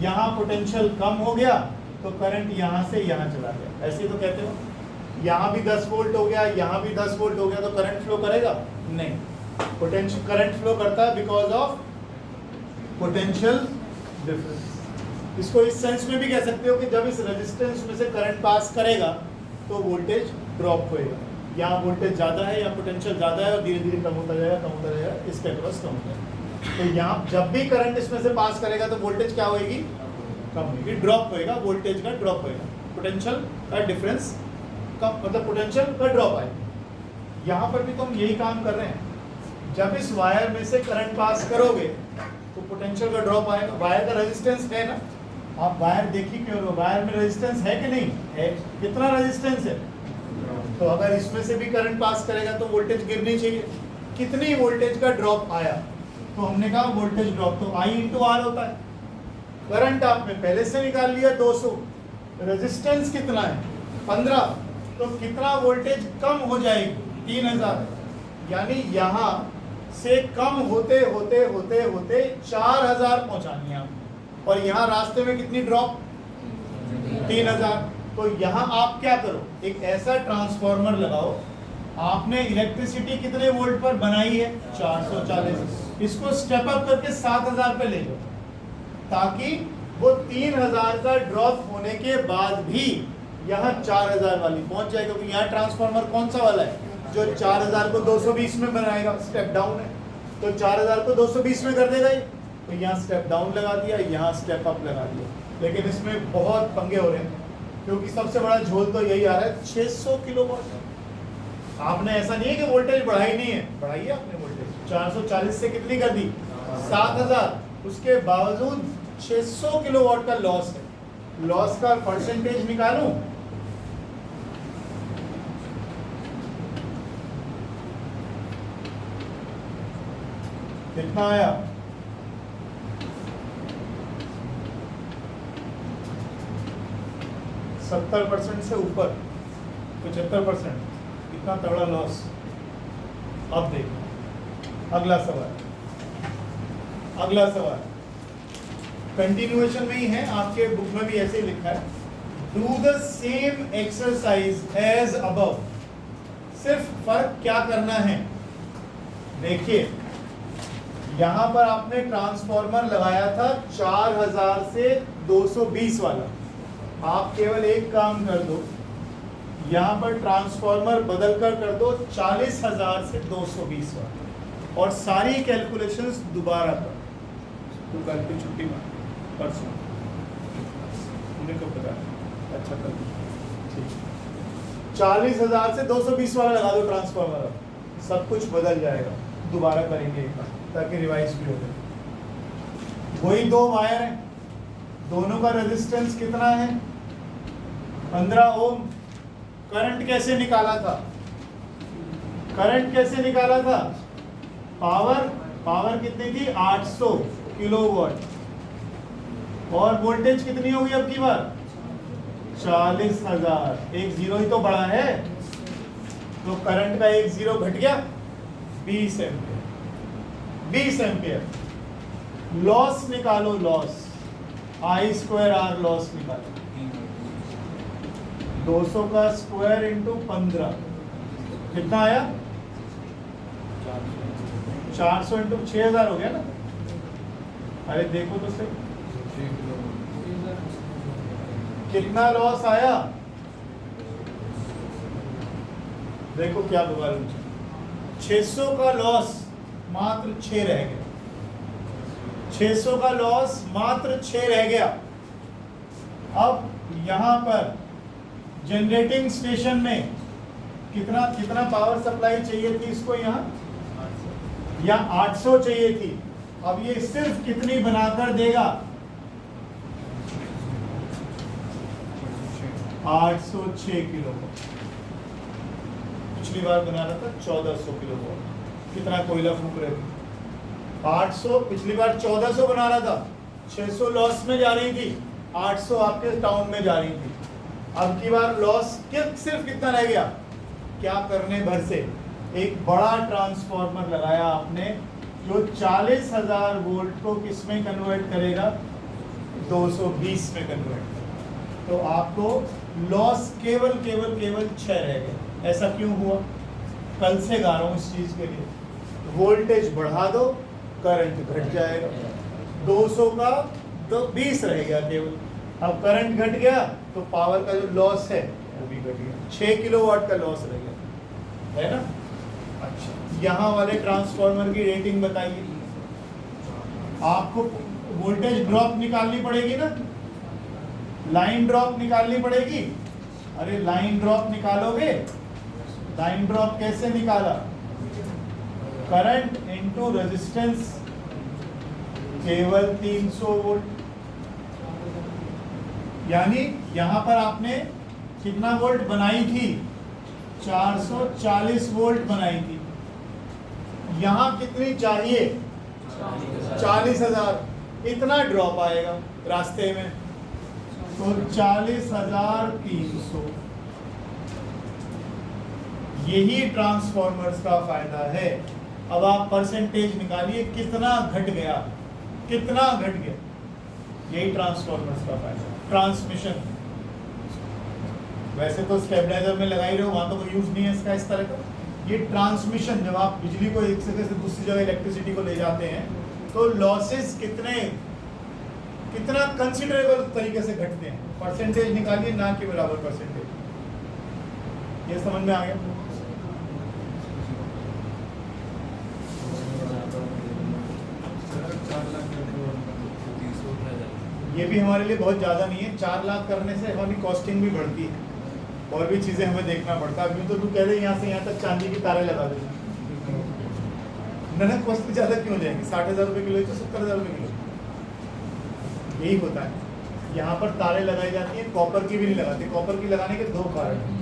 यहाँ पोटेंशियल कम हो गया, तो करंट यहाँ से यहाँ चला गया, ऐसे तो कहते हो। यहाँ भी 10 वोल्ट हो गया, यहाँ भी 10 वोल्ट हो गया, तो करंट फ्लो करेगा नहीं, पोटेंशियल करंट फ्लो करता है बिकॉज ऑफ पोटेंशियल डिफरेंस। इसको इस सेंस में भी कह सकते हो कि जब इस रेजिस्टेंस में से करंट पास करेगा तो वोल्टेज ड्रॉप होएगा, यहाँ वोल्टेज ज़्यादा है, यहाँ पोटेंशियल ज़्यादा है और धीरे धीरे कम होता जाएगा, कम होता जाएगा, इसके अक्रॉस कम होता है। तो यहाँ जब भी करंट इसमें से पास करेगा तो वोल्टेज क्या होएगी, कम होगी, ड्रॉप होएगा, वोल्टेज का ड्रॉप होएगा, पोटेंशियल का डिफरेंस कम, मतलब पोटेंशियल का ड्रॉप आएगा। यहाँ पर भी तो हम यही काम कर रहे हैं, जब इस वायर में से करंट पास करोगे तो पोटेंशियल का ड्रॉप आएगा। वायर का रेजिस्टेंस है ना, आप वायर देखिए क्यों, वायर में रेजिस्टेंस है कि नहीं है, कितना रेजिस्टेंस है, तो अगर इसमें से भी करंट पास करेगा तो वोल्टेज गिरनी चाहिए। कितनी वोल्टेज का ड्रॉप आया, तो हमने कहा वोल्टेज ड्रॉप तो I × R होता है। करंट आपने पहले से निकाल लिया 200, रेजिस्टेंस कितना है 15, तो कितना वोल्टेज कम हो जाएगी 3000, यानी यहाँ से कम होते होते होते होते 4000 पहुंचानी है आपको, और यहाँ रास्ते में कितनी ड्रॉप 3000। तो यहाँ आप क्या करो, एक ऐसा ट्रांसफॉर्मर लगाओ, आपने इलेक्ट्रिसिटी कितने वोल्ट पर बनाई है 440, इसको स्टेप अप करके 7000 पे ले लो, ताकि वो 3000 का ड्रॉप होने के बाद भी यहाँ 4000 वाली पहुंच जाएगा, क्योंकि यहाँ ट्रांसफॉर्मर कौन सा वाला है जो 4000 को 220 में बनाएगा, स्टेप डाउन है, तो 4000 को 220 में कर देगा ये, तो यहाँ स्टेप डाउन लगा दिया, यहाँ स्टेप अप लगा दिया। लेकिन इसमें बहुत पंगे हो रहे हैं, क्योंकि सबसे बड़ा झोल तो यही आ रहा है 600 किलोवाट। आपने ऐसा नहीं है कि वोल्टेज बढ़ाई नहीं है, बढ़ाई है आपने वोल्टेज 440 से कितनी कर दी 7000, उसके बावजूद 600 किलोवाट का लॉस है। लॉस का परसेंटेज निकालूं, कितना आया 70% से ऊपर 75%, इतना तगड़ा लॉस। अब देखो अगला सवाल, अगला सवाल कंटिन्यूएशन में ही है, आपके बुक में भी ऐसे ही लिखा है, do the same exercise as above. सिर्फ फर्क क्या करना है, देखिए यहां पर आपने ट्रांसफॉर्मर लगाया था 4000 से 220 वाला, आप केवल एक काम कर दो, यहां पर ट्रांसफॉर्मर बदल कर दो 40,000 से 220 वाला, और सारी कैलकुलेशंस दोबारा कर। तो कल की छुट्टी में परसों उन्हें कब पता, अच्छा कल ठीक, 40,000 से 220 वाला लगा दो ट्रांसफॉर्मर, सब कुछ बदल जाएगा। दोबारा करेंगे एक बार ताकि रिवाइज भी हो जाए। वही दो वायर हैं, दोनों का रेजिस्टेंस कितना है 15 ओम। करंट कैसे निकाला था, करंट कैसे निकाला था, पावर कितनी थी 800 किलोवाट, और वोल्टेज कितनी होगी अब की बार 40,000, एक जीरो ही तो बढ़ा है, तो करंट का एक जीरो घट गया 20 एम्पियर। 20 एम्पियर लॉस निकालो, लॉस I²R लॉस निकालो, 200 का स्क्वायर इंटू 15 कितना आया 400 इंटू 6000 हो गया ना। अरे देखो तो सही कितना लॉस आया, देखो क्या बवाल, 600 का लॉस मात्र 6 रह गया, 600 का लॉस मात्र 6 रह गया। अब यहां पर जनरेटिंग स्टेशन में कितना पावर सप्लाई चाहिए थी इसको, यहाँ या 800 चाहिए थी, अब ये सिर्फ कितनी बनाकर देगा 806 किलो। पिछली बार बना रहा था 1400 किलो वोल्ट, कितना कोयला फूक रहे थे, 800 पिछली बार 1400 बना रहा था, 600 लॉस में जा रही थी, 800 आपके टाउन में जा रही थी। अब की बार लॉस सिर्फ कितना रह गया, क्या करने भर से एक बड़ा ट्रांसफॉर्मर लगाया आपने जो 40,000 वोल्ट को किस में कन्वर्ट करेगा 220 में कन्वर्ट करेगा, तो आपको लॉस केवल 6 रह गए। ऐसा क्यों हुआ, कल से गा रहा हूं इस चीज के लिए, वोल्टेज बढ़ा दो करंट घट जाएगा, 200 का 20 रह गया केवल, अब करंट घट गया तो पावर का जो लॉस है वो भी घट गया, 6 किलोवाट का लॉस रह गया, है ना। अच्छा, यहाँ वाले ट्रांसफॉर्मर की रेटिंग बताइए, आपको वोल्टेज ड्रॉप निकालनी पड़ेगी ना, लाइन ड्रॉप निकालनी पड़ेगी। अरे लाइन ड्रॉप निकालोगे, लाइन ड्रॉप कैसे निकाला, करंट इनटू रेजिस्टेंस, केवल 300 वोल्ट, यानी यहां पर आपने कितना वोल्ट बनाई थी 440 वोल्ट बनाई थी, यहां कितनी चाहिए 40,000, इतना ड्रॉप आएगा रास्ते में, तो 40,300। यही ट्रांसफॉर्मर्स का फायदा है। अब आप परसेंटेज निकालिए कितना घट गया, कितना घट गया, यही ट्रांसफॉर्मर्स का फायदा। ट्रांसमिशन वैसे तो स्टेबलाइजर में लगा ही रहे हो, वहां तो कोई यूज नहीं है इसका इस तरह का। ये ट्रांसमिशन, जब आप बिजली को एक जगह से दूसरी जगह इलेक्ट्रिसिटी को ले जाते हैं तो लॉसेस कितना कंसिडरेबल तरीके से घटते हैं, परसेंटेज निकालिए, ना के बराबर परसेंटेज। ये समझ में आ गया। ये भी हमारे लिए बहुत ज़्यादा नहीं है, 4 लाख करने से हमारी कॉस्टिंग भी बढ़ती है, और भी चीज़ें हमें देखना पड़ता है। अभी तो तू कह दे यहाँ से यहाँ तक चांदी की तारें लगा दे, ननक वस्तु ज़्यादा क्यों जाएंगी? 60,000 रुपये किलो तो 70,000 रुपये किलो। यही होता है, यहाँ पर तारें लगाई जाती हैं, कॉपर की भी नहीं लगाती। कॉपर की लगाने के दो कारण हैं।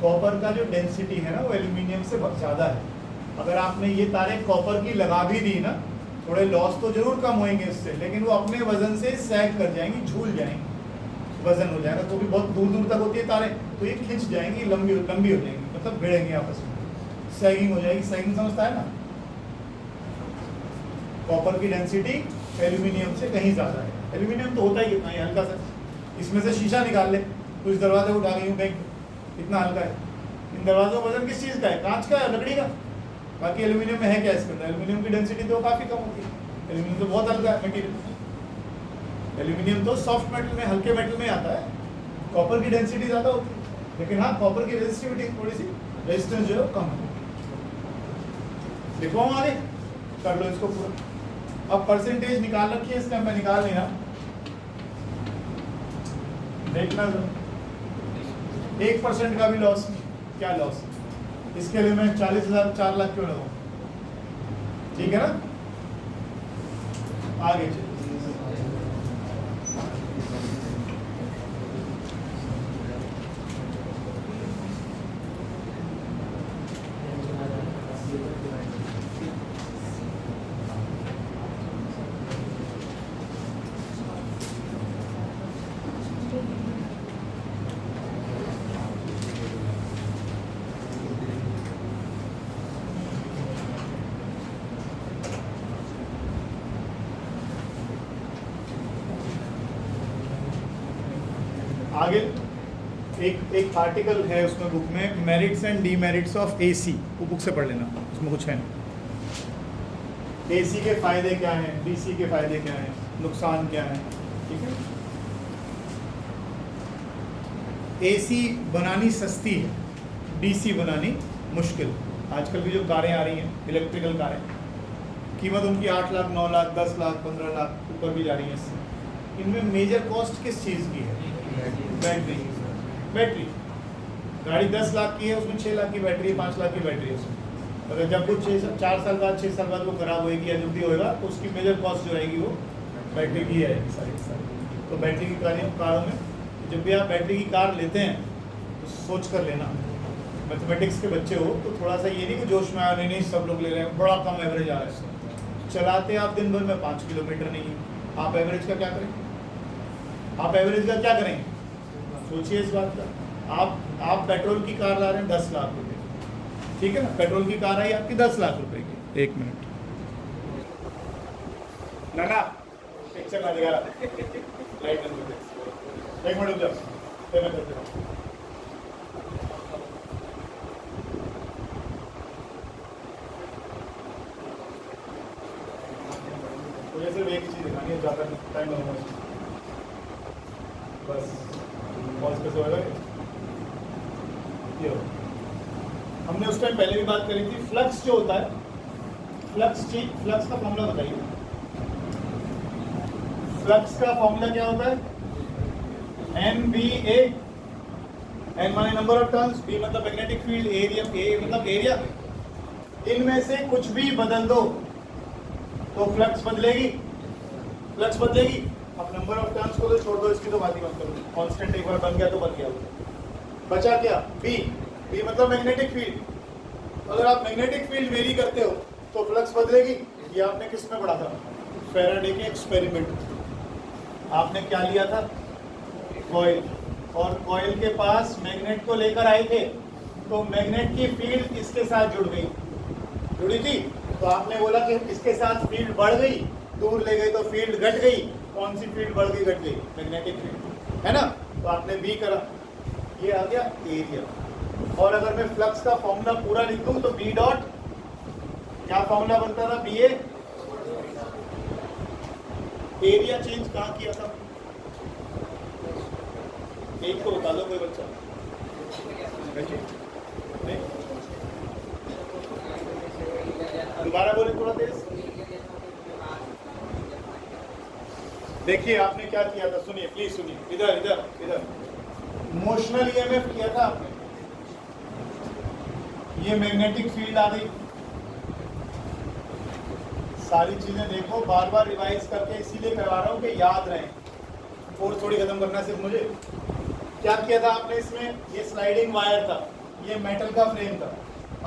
कॉपर का जो डेंसिटी है ना वो एल्यूमिनियम से बहुत ज़्यादा है। अगर आपने ये तारें कॉपर की लगा भी दी ना, थोड़े लॉस तो जरूर कम होंगे इससे, लेकिन वो अपने वजन से सैग कर जाएंगी, झूल जाएंगी, वजन हो जाएगा। तो भी बहुत दूर दूर तक होती है तारें, तो ये खिंच जाएंगी, लंबी लंबी हो जाएंगी, मतलब भिड़ेंगी आपस में, सैगिंग हो जाएगी। सैगिंग समझता है ना? कॉपर की डेंसिटी एल्यूमिनियम से कहीं ज़्यादा है। एल्यूमिनियम तो होता ही कितना है, हल्का सा। इसमें से शीशा निकाल ले, कुछ दरवाजे उठा गई हूँ कहीं, इतना हल्का है। इन दरवाजों का वजन किस चीज़ का है? कांच का है, लकड़ी का? बाकी एल्यूमिनियम में है क्या इसके अंदर? एल्यूमिनियम की डेंसिटी तो काफ़ी कम होती है। एल्यूमिनियम तो बहुत हल्का है मटीरियल। एल्यूमिनियम तो सॉफ्ट मेटल में, हल्के मेटल में आता है। कॉपर की डेंसिटी ज़्यादा होती है, लेकिन हाँ कॉपर की रेजिस्टिविटी थोड़ी सी, रेजिस्टेंस जो है कम है। लिखवाऊँ आगे? कर लो इसको पूरा। अब परसेंटेज निकाल रखी है इसका, मैं निकाल लेना, देखना जरा। 1% का भी लॉस, क्या लॉस? इसके लिए मैं 40,000 4 लाख क्यों लगाऊं? ठीक है ना? आगे चलिए। आगे एक आर्टिकल है उसमें, बुक में, merits and demerits of AC, वो बुक से पढ़ लेना, उसमें कुछ है नहीं। एसी के फायदे क्या हैं, डीसी के फायदे क्या हैं, नुकसान क्या है, ठीक है। एसी बनानी सस्ती है, डीसी बनानी मुश्किल। आजकल की जो कारें आ रही हैं, इलेक्ट्रिकल कारें, कीमत उनकी 8 लाख 9 लाख 10 लाख 15 लाख ऊपर भी जा रही है इससे। इनमें मेजर कॉस्ट किस चीज़ की है? बैटरी। गाड़ी 10 लाख की है, उसमें 6 लाख की बैटरी है, 5 लाख की बैटरी है उसमें। अगर जब कुछ 4 साल बाद 6 साल बाद वो खराब होएगी या जल्दी होएगा, तो उसकी मेजर कॉस्ट जो रहेगी वो बैटरी की है सारी। तो बैटरी की कारों में जब भी आप बैटरी की कार लेते हैं तो सोच कर लेना। मैथमेटिक्स के बच्चे हो तो थोड़ा सा ये नहीं कि जोश में आया, नहीं सब लोग ले रहे हैं, बड़ा कम एवरेज आ रहा है। चलाते आप दिन भर में 5 किलोमीटर नहीं है, आप एवरेज का क्या करेंगे? आप एवरेज का क्या करेंगे? सोचिए इस बात का। आप पेट्रोल की कार ला रहे हैं 10 लाख रुपए, ठीक है ना? पेट्रोल की कार आई आपकी 10 लाख रुपए की। 1 मिनट ना पिक्चर ना दिखा, लाइट बंद कर दे। 1 मिनट रुक जाओ, फिर मैं करते रहूँ। मुझे सिर्फ एक चीज़ दिखानी है, ज़्यादा टाइम लगेगा बस। पॉज कैसे होगा? ये हमने उस टाइम पहले भी बात करी थी। फ्लक्स जो होता है, फ्लक्स का फॉर्मूला बताइए। फ्लक्स का फॉर्मूला क्या होता है? NBA। N माने नंबर ऑफ टर्न्स, B मतलब मैग्नेटिक फील्ड, एरिया, A मतलब एरिया। इनमें से कुछ भी बदल दो तो फ्लक्स बदलेगी। अब नंबर ऑफ टर्न्स को तो छोड़ दो, इसकी तो बात ही मत करो। कांस्टेंट एक बार बन गया तो बन गया। बचा क्या? B मतलब मैग्नेटिक फील्ड। अगर आप मैग्नेटिक फील्ड वेरी करते हो तो फ्लक्स बदलेगी। ये आपने किस में पढ़ा था? फैराडे के एक्सपेरिमेंट। आपने क्या लिया था? कॉइल, और कॉइल के पास मैग्नेट को लेकर आए थे, तो मैग्नेट की फील्ड इसके साथ जुड़ी थी। तो आपने बोला कि इसके साथ फील्ड बढ़ गई, दूर ले गई तो फील्ड घट गई। कौन सी फील्ड बढ़ गई घट गई? मैग्नेटिक फील्ड, है ना? तो आपने B करा, ये आ गया एरिया। और अगर मैं फ्लक्स का फॉर्मूला पूरा लिख दूं तो B डॉट, क्या फॉर्मूला बनता था? BA। एरिया चेंज कहाँ किया था? एक तो बता दो कोई बच्चा। नहीं, दोबारा बोले थोड़ा तेज। देखिए आपने क्या किया था, सुनिए प्लीज सुनिए, इधर। मोशनल ईएमएफ किया था आपने, ये मैग्नेटिक फील्ड आ गई। सारी चीजें देखो, बार बार रिवाइज करके इसीलिए करवा रहा हूँ कि याद रहें, कोर्स थोड़ी खत्म करना है सिर्फ मुझे। क्या किया था आपने इसमें, ये स्लाइडिंग वायर था, ये मेटल का फ्रेम था,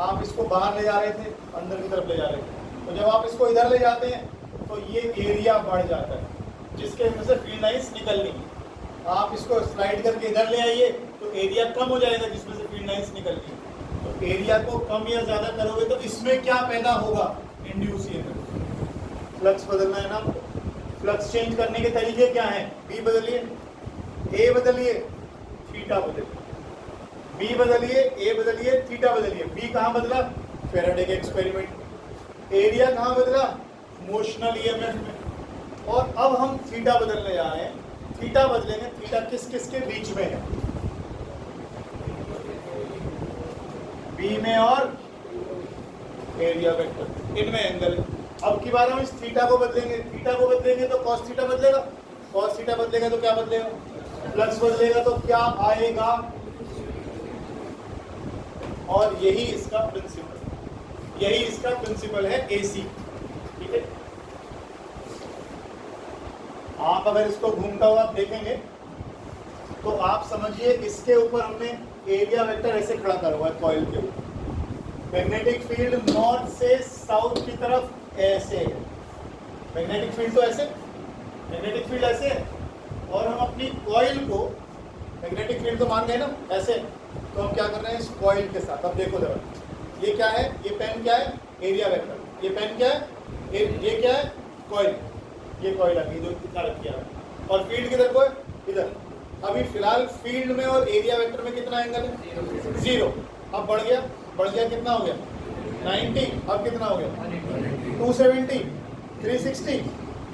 आप इसको बाहर ले जा रहे थे, अंदर की तरफ ले जा रहे थे। तो जब आप इसको इधर ले जाते हैं तो ये एरिया बढ़ जाता है, जिसके अंदर से फील्ड लाइंस निकलनी है। आप इसको स्लाइड करके इधर ले आइए तो एरिया कम हो जाएगा जिसमें से फील्ड लाइंस निकलनी है। तो एरिया को कम या ज़्यादा करोगे तो इसमें क्या पैदा होगा, इंड्यूस ईएमएफ। फ्लक्स बदलना है ना आपको, फ्लक्स चेंज करने के तरीके क्या हैं, बी बदलिए, ए बदलिए, थीटा बदलिए, बी बदलिए, ए बदलिए, थीटा बदलिए। बी कहाँ बदला, फैराडे के एक्सपेरिमेंट। एरिया कहाँ बदला, मोशनल ईएमएफ में। और अब हम थीटा बदलने जा रहे हैं, थीटा बदलेंगे, थीटा किस किस के बीच में है, बी में और एरिया वेक्टर, इनमें एंगल है। अब की बार हम इस थीटा को बदलेंगे, थीटा को बदलेंगे तो कॉस थीटा बदलेगा, कॉस थीटा बदलेगा तो क्या बदलेगा, फ्लक्स बदलेगा तो क्या आएगा, और यही इसका प्रिंसिपल, यही इसका प्रिंसिपल है एसी। ठीक है, आप अगर इसको घूमता हुआ आप देखेंगे तो आप समझिए इसके ऊपर हमने एरिया वेक्टर ऐसे खड़ा करा हुआ है कॉइल के ऊपर। मैग्नेटिक फील्ड नॉर्थ से साउथ की तरफ ऐसे है, मैग्नेटिक फील्ड तो ऐसे, मैग्नेटिक फील्ड ऐसे है, और हम अपनी कॉइल को, मैग्नेटिक फील्ड तो मान गए ना ऐसे, तो हम क्या कर रहे हैं इस कॉइल के साथ। अब देखो जरा, ये क्या है, ये पेन क्या है, एरिया वेक्टर, ये पेन क्या है, ये क्या है, कॉइल, ये कॉइल आ गई जो इतना रख किया है, और फील्ड किधर को है, इधर। अभी फिलहाल फील्ड में और एरिया वेक्टर में कितना एंगल है, 0। अब बढ़ गया, बढ़ गया, कितना हो गया 90, अब कितना हो गया 270, 360।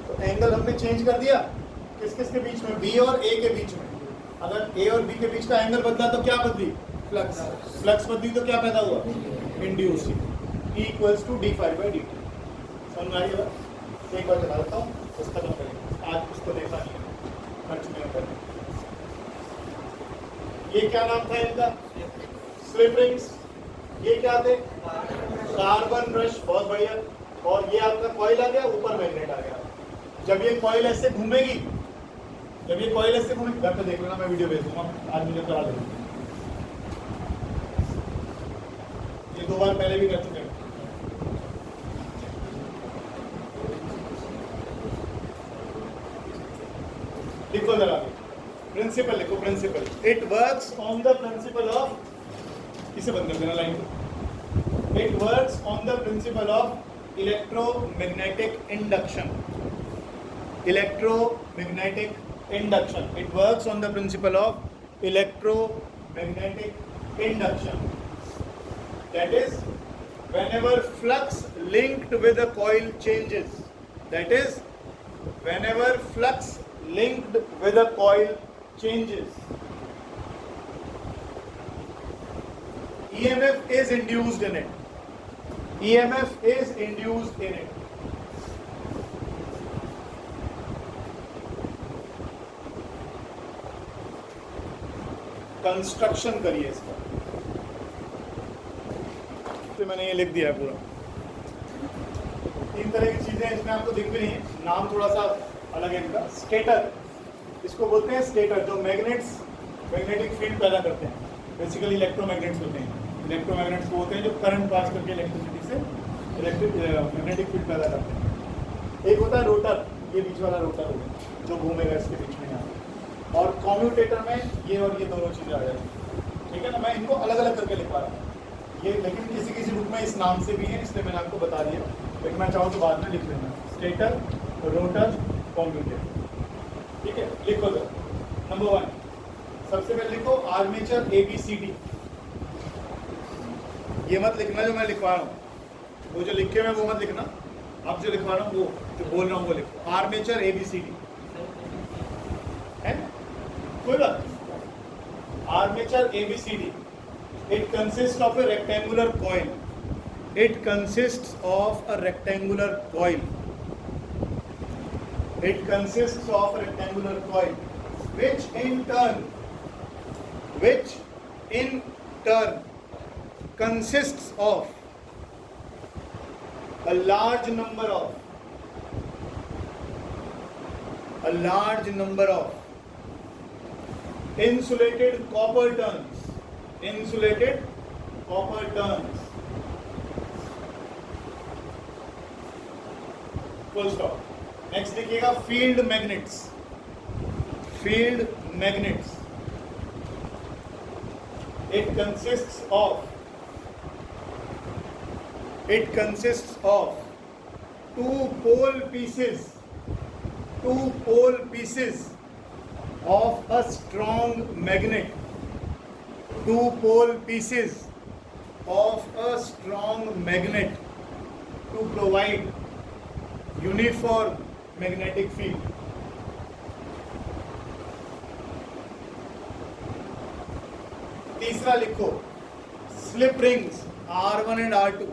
तो एंगल हमने चेंज कर दिया, किस किस के बीच में, बी और ए के बीच में। अगर ए और बी के बीच का एंगल बदला तो क्या बदली, फ्लक्स, फ्लक्स बदली तो क्या पैदा हुआ, inducing, E equals to d∅dt। समझ में आई बात, एक बार चला देता हूँ, उसका खत्म करेंगे, आज उसको देखा नहीं है, कर चुके हैं पहले। ये क्या नाम था इनका, स्लिप रिंग्स। ये क्या थे, कार्बन ब्रश, बहुत बढ़िया। और ये आपका कॉइल आ गया, ऊपर मैग्नेट आ गया। जब ये कॉइल ऐसे घूमेगी, जब ये कॉइल ऐसे घूमेगी, घर पे देख लेना, मैं वीडियो भेज दूंगा, आज मुझे करा देंगे, ये 2 बार पहले भी कर चुके हैं। लिखो जरा, प्रिंसिपल लिखो, principle. It works on the principle of, इसे बंद कर देना लाइन को। It works on the principle of electromagnetic induction, electromagnetic induction. It works on the principle of electromagnetic induction. That is, whenever flux linked with a coil changes, that is, whenever flux linked with a coil changes, EMF is induced in it. EMF is induced in it. Construction करिए इसका, तो मैंने ये लिख दिया है पूरा। 3 तरह की चीजें इसमें आपको दिख भी नहीं है, नाम थोड़ा सा अलग है इनका। स्टेटर, इसको बोलते हैं स्टेटर, जो मैग्नेट्स, मैग्नेटिक फील्ड पैदा करते हैं। बेसिकली इलेक्ट्रोमैग्नेट्स होते हैं, इलेक्ट्रोमैग्नेट्स वो होते हैं जो करंट पास करके इलेक्ट्रिसिटी से मैग्नेटिक फील्ड पैदा करते हैं। एक होता है रोटर, ये बीच वाला रोटर हो गया जो घूमेगा इसके बीच में यहाँ, और कम्यूटेटर में ये और ये दोनों चीज़ें आ जाती। ठीक है ना, मैं इनको अलग अलग करके लिखवा रहा हूँ ये, लेकिन किसी किसी बुक में इस नाम से भी है, इसलिए मैंने आपको बता दिया। लेकिन मैं चाहूँ तो बाद में लिख लेना, स्टेटर, रोटर, कम्यूटेटर। ठीक है, लिखो तो नंबर 1, सबसे पहले लिखो आर्मेचर ABCD। ये मत लिखना जो मैं लिखवा रहा हूँ, वो जो लिखे हुए वो मत लिखना, अब जो लिखवा रहा हूँ वो जो बोल रहा हूँ वो लिखो। आर्मेचर ABCD है, कोई बात। Armature ABCD, it consists of a rectangular coil. It consists of a rectangular coil. It consists of a rectangular coil, which which in turn consists of a large number of insulated copper turns. Full stop. Next देखिएगा field magnets. It consists of two pole pieces of a strong magnet. Two pole pieces of a strong magnet to provide uniform magnetic field. तीसरा लिखो slip rings R1 and R2.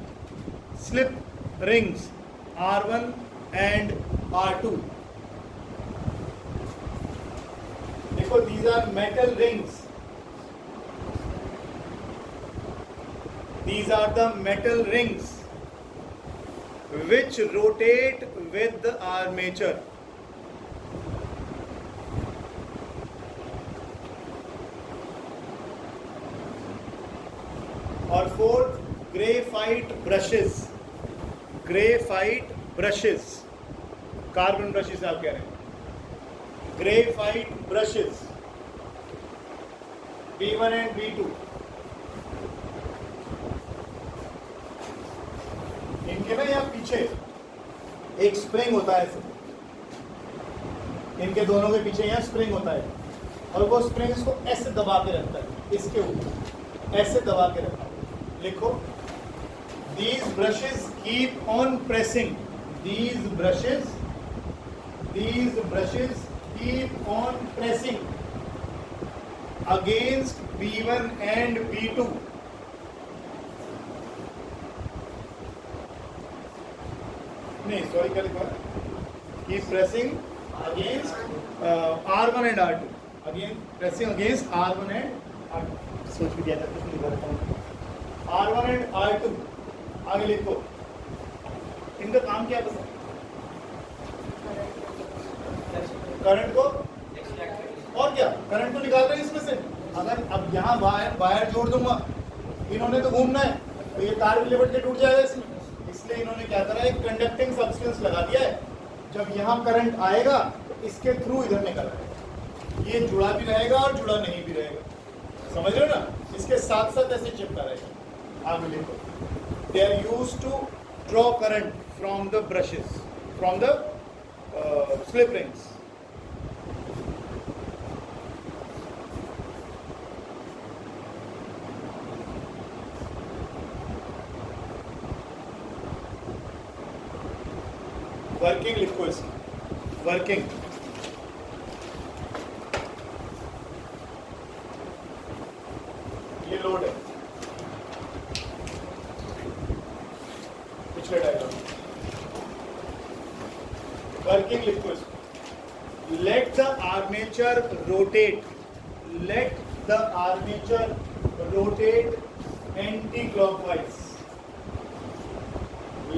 Slip rings R1 and R2. देखो these are metal rings. These are the metal rings which rotate with the armature. और fourth graphite brushes. Carbon brushes आप कह रहे हैं. Graphite brushes B1 and B2. इनके ना यहाँ पीछे एक स्प्रिंग होता है. इनके दोनों के पीछे यहाँ स्प्रिंग होता है और वो स्प्रिंग इसको ऐसे दबा के रखता है. इसके ऊपर ऐसे दबा के रखता है. लिखो these brushes keep on pressing. These brushes keep on pressing against B1 and B2. नहीं सॉरी क्या लिखा है. Keep pressing against R1 and R2. Pressing against R1 and R2. सोच भी दिया था कुछ नहीं करता हूँ. R1 and R2. आगे लिखो इनका काम क्या है. करंट को और क्या करंट को निकाल रहे हैं इसमें से. अगर अब यहाँ वायर जोड़ दूंगा इन्होंने तो घूमना है तो ये तार भी लिपट के टूट जाएगा इसमें. इसलिए इन्होंने क्या करा एक कंडक्टिंग सब्सटेंस लगा दिया है. जब यहाँ करंट आएगा तो इसके थ्रू इधर निकल आएगा. ये जुड़ा भी रहेगा और जुड़ा नहीं भी रहेगा. समझ रहे हो ना. इसके साथ साथ ऐसे चिपका रहेगा. आगे लिखो they are used to draw current from the brushes, from the slip rings. Working लिखो इसकी. वर्किंग ये लोड है. पिछले डायग्राम वर्किंग लिखो इसको. Late the armature rotate anti clockwise.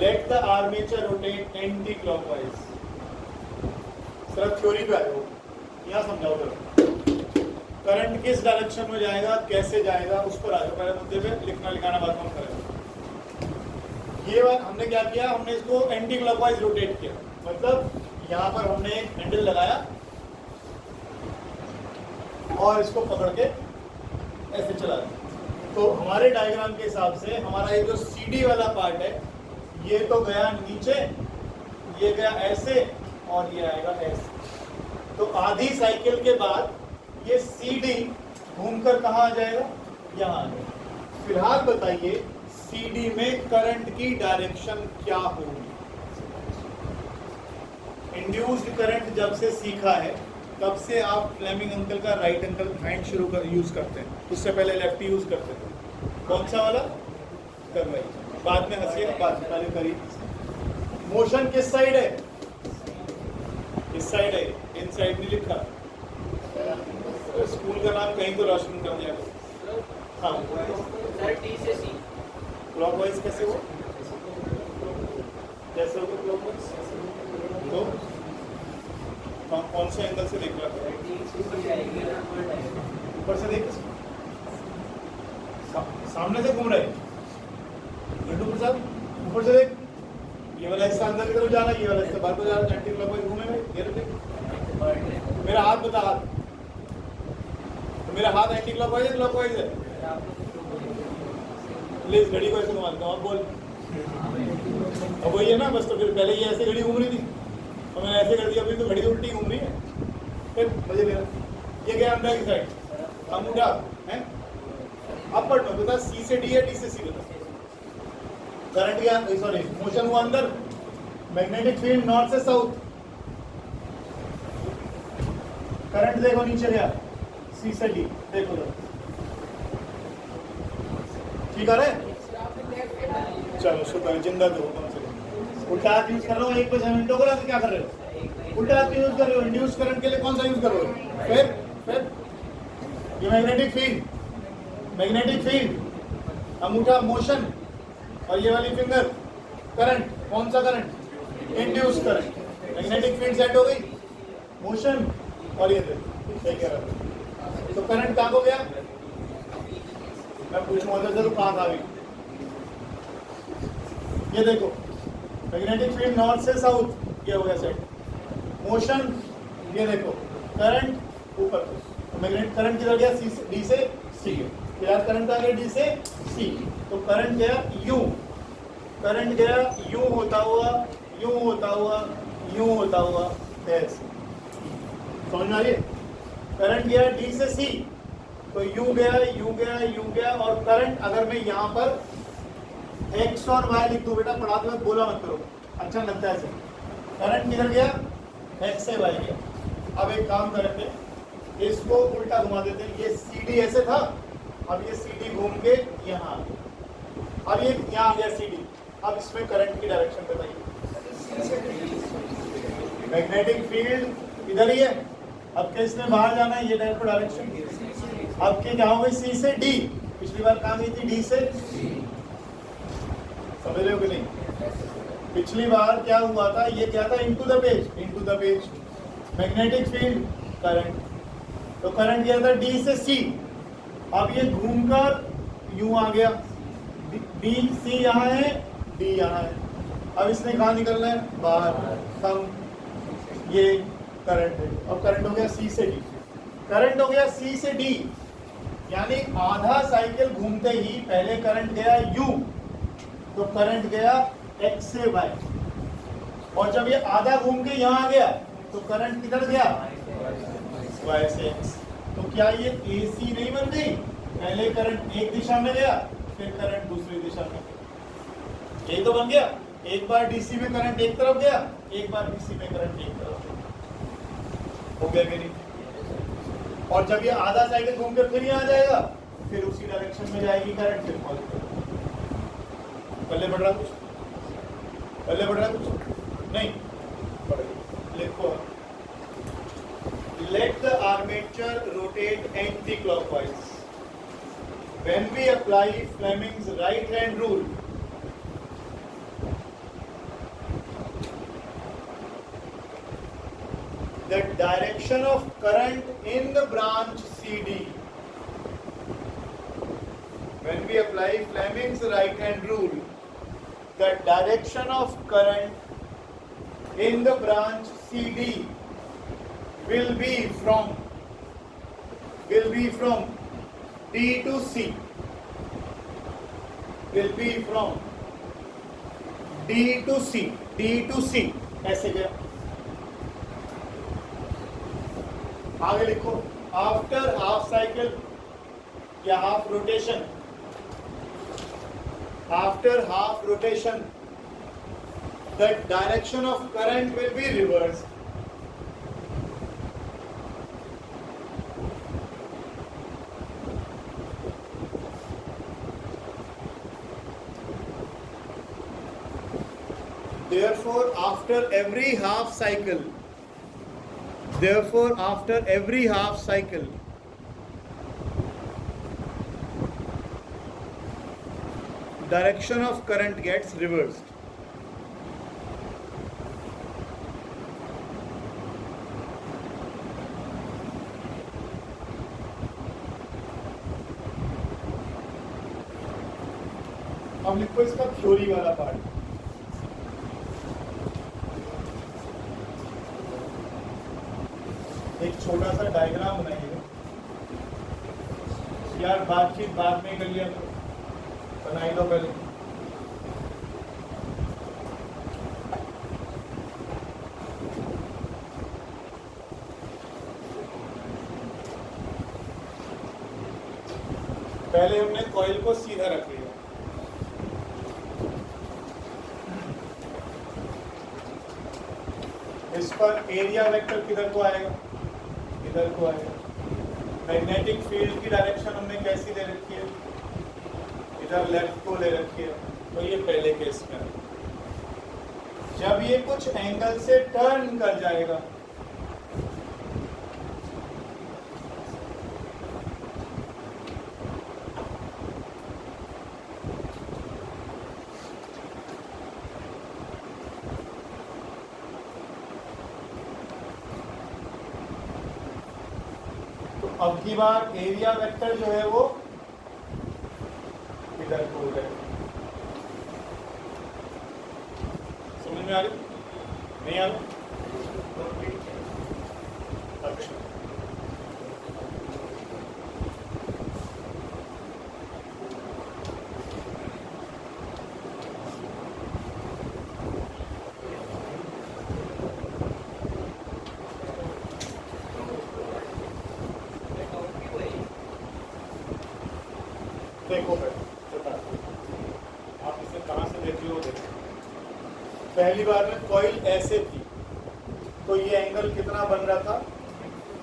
Let the armature rotate anti-clockwise. Sir theory पे आ जाओ. यहाँ समझाओ जरा. करंट किस डायरेक्शन में जाएगा, कैसे जाएगा, उस पर आ जाओ. पहले मुद्दे पे लिखना लिखाना बात हम करेंगे. ये बात हमने क्या किया, हमने इसको एंटी क्लॉकवाइज रोटेट किया. मतलब यहाँ पर हमने एक हैंडल लगाया और इसको पकड़ के ऐसे चला दिया. तो हमारे डायग्राम के हिसाब से हमारा ये जो CD वाला पार्ट है ये तो गया नीचे, ये गया ऐसे और ये आएगा ऐसे. तो आधी साइकिल के बाद ये CD घूमकर कहाँ आ जाएगा, यहाँ आ जाएगा. फिलहाल बताइए CD में करंट की डायरेक्शन क्या होगी. इंड्यूस्ड करंट जब से सीखा है तब से आप फ्लेमिंग अंकल का राइट अंकल हैंड यूज करते हैं. उससे पहले लेफ्ट यूज करते थे. कौन सा वाला करवाइए, बाद में हंसिएगा, बाद में पहले करिए. मोशन किस साइड है, इस साइड है. इन साइड नहीं लिखा. स्कूल का नाम कहीं तो रोशन कर दिया। हाँ सर टी से सी क्लॉकवाइज कैसे हो, कैसे होगा क्लॉकवाइज? तो कौन से एंगल से देख रहा है? ऊपर से देख, सामने से घूम रहे हैं लड्डू प्रसाद, ऊपर से देख। ये वाला हिस्सा अंदर की तरफ जा रहा है, ये वाला हिस्सा बाहर को जा रहा है, एंटी क्लॉकवाइज घूमे भाई। ये देख, मेरा हाथ बता, हाथ तो मेरा हाथ एंटी क्लॉकवाइज है क्लॉकवाइज है? प्लीज घड़ी को ऐसे घुमाता हूँ, आप बोल। अब वही है ना बस, तो फिर पहले ये ऐसे घड़ी घूम रही थी और मैंने ऐसे कर दिया, अभी तो घड़ी उल्टी घूम रही है। फिर मुझे मेरा ये गया अंदर की साइड, अंगूठा है अपर में, बता सी से डी है डी से सी बता। करंट गया, सॉरी मोशन हुआ अंदर, मैग्नेटिक फील्ड नॉर्थ से साउथ, करंट देखो नीचे गया सी से डी, देखो तो ठीक है। चलो शुक्र, जिंदा दो कम से कम। उल्टा हाथ यूज कर रहे हो, एक पे मिनटों को क्या कर रहे हो? उल्टा हाथ यूज कर रहे हो। इंड्यूस करंट के लिए कौन सा यूज कर रहे हो? फिर ये मैग्नेटिक फील्ड, अंगूठा मोशन, और ये वाली फिंगर करंट। कौन सा current? Induce current. Magnetic field set हो गई, मोशन, और ये देखो तो करंट कहाँ को गया? मैं पूछूंगा तो कहाँ था अभी? ये देखो मैग्नेटिक फील्ड नॉर्थ से साउथ, ये हो गया सेट। मोशन, ये देखो करंट ऊपर, मैग्नेटिक करंट किधर गया? सी से डी से सी, यार करंट आ गया डी से सी, तो करंट गया यू, करंट गया यूं होता हुआ, यूं होता हुआ, यूं होता हुआ, ऐसे समझ में आ रही है? करंट गया डी से सी, तो यू गया, यू गया, यू गया, और करंट अगर मैं यहाँ पर एक्स और वाई लिख दूं, बेटा पढ़ाते वक्त बोला मत करो, अच्छा लगता है ऐसे। करंट किधर गया? एक्स से वाई गया। अब एक काम करेंगे, इसको उल्टा घुमा देते हैं, ये सी डी ऐसे था, अब ये सी डी घूम के यहाँ, अब ये यहाँ आ गया सी डी। अब इसमें करंट की डायरेक्शन बताइए। मैग्नेटिक फील्ड इधर ही है, अब किसने बाहर जाना है? ये डायरेक्शन। अब के क्या हो गई? सी से डी, पिछली बार कहाँ गई थी? डी से सी। समझ रहे हो कि नहीं? पिछली बार क्या हुआ था? ये क्या था? Into the page, magnetic field current, तो करंट गया था डी से सी, अब ये घूमकर यूं आ गया, डी सी यहाँ है, डी यहाँ है, अब इसने कहाँ निकलना है? बाहर। हम ये करंट है, अब करंट हो गया सी से डी, करंट हो गया सी से डी, यानी आधा साइकिल घूमते ही पहले करंट गया यू, तो करंट गया एक्स से वाई, और जब ये आधा घूम के यहाँ आ गया तो करंट किधर गया? वाई से एक्स। तो क्या ये एसी नहीं बन गई? पहले करंट एक दिशा में गया, फिर करंट दूसरी दिशा में, यही तो बन गया। एक बार डीसी में करंट एक तरफ गया, एक बार डीसी में करंट एक तरफ गया, हो गया कि नहीं? और जब ये आधा साइकिल घूमकर फिर यहाँ आ जाएगा, फिर उसी डायरेक्शन में जाएगी करंट, फिर पॉजिटिव। पहले बढ़ रहा कुछ? पहले बढ़ रहा कुछ नहीं? लिखो, let the armature rotate anti-clockwise. When we apply Fleming's right-hand rule, the direction of current in the branch CD. When we apply Fleming's right-hand rule, the direction of current in the branch CD will be from D to C. Will be from D to C. ऐसे गया। आगे लिखो, after half cycle या half rotation, after half rotation the direction of current will be reversed. Therefore after every half cycle direction of current gets reversed. अब लिखो इसका theory वाला part. एक छोटा सा डायग्राम बनाइए यार, बातचीत बाद में कर लिया तो बनाई लो पहले। पहले हमने कॉइल को सीधा रख लिया, इस पर एरिया वेक्टर किधर को आएगा, इधर को आएगा। मैग्नेटिक फील्ड की डायरेक्शन हमने कैसी ले रखी है, इधर लेफ्ट को ले रखी है। तो ये पहले केस में जब ये कुछ एंगल से टर्न कर जाएगा, अब की बार एरिया वेक्टर जो है वो इधर को है। समझ में आ रही, नहीं आ रही? अच्छा, देखो आप इसे कहाँ से देख लो, देखो पहली बार में कॉइल ऐसे थी तो ये एंगल कितना बन रहा था,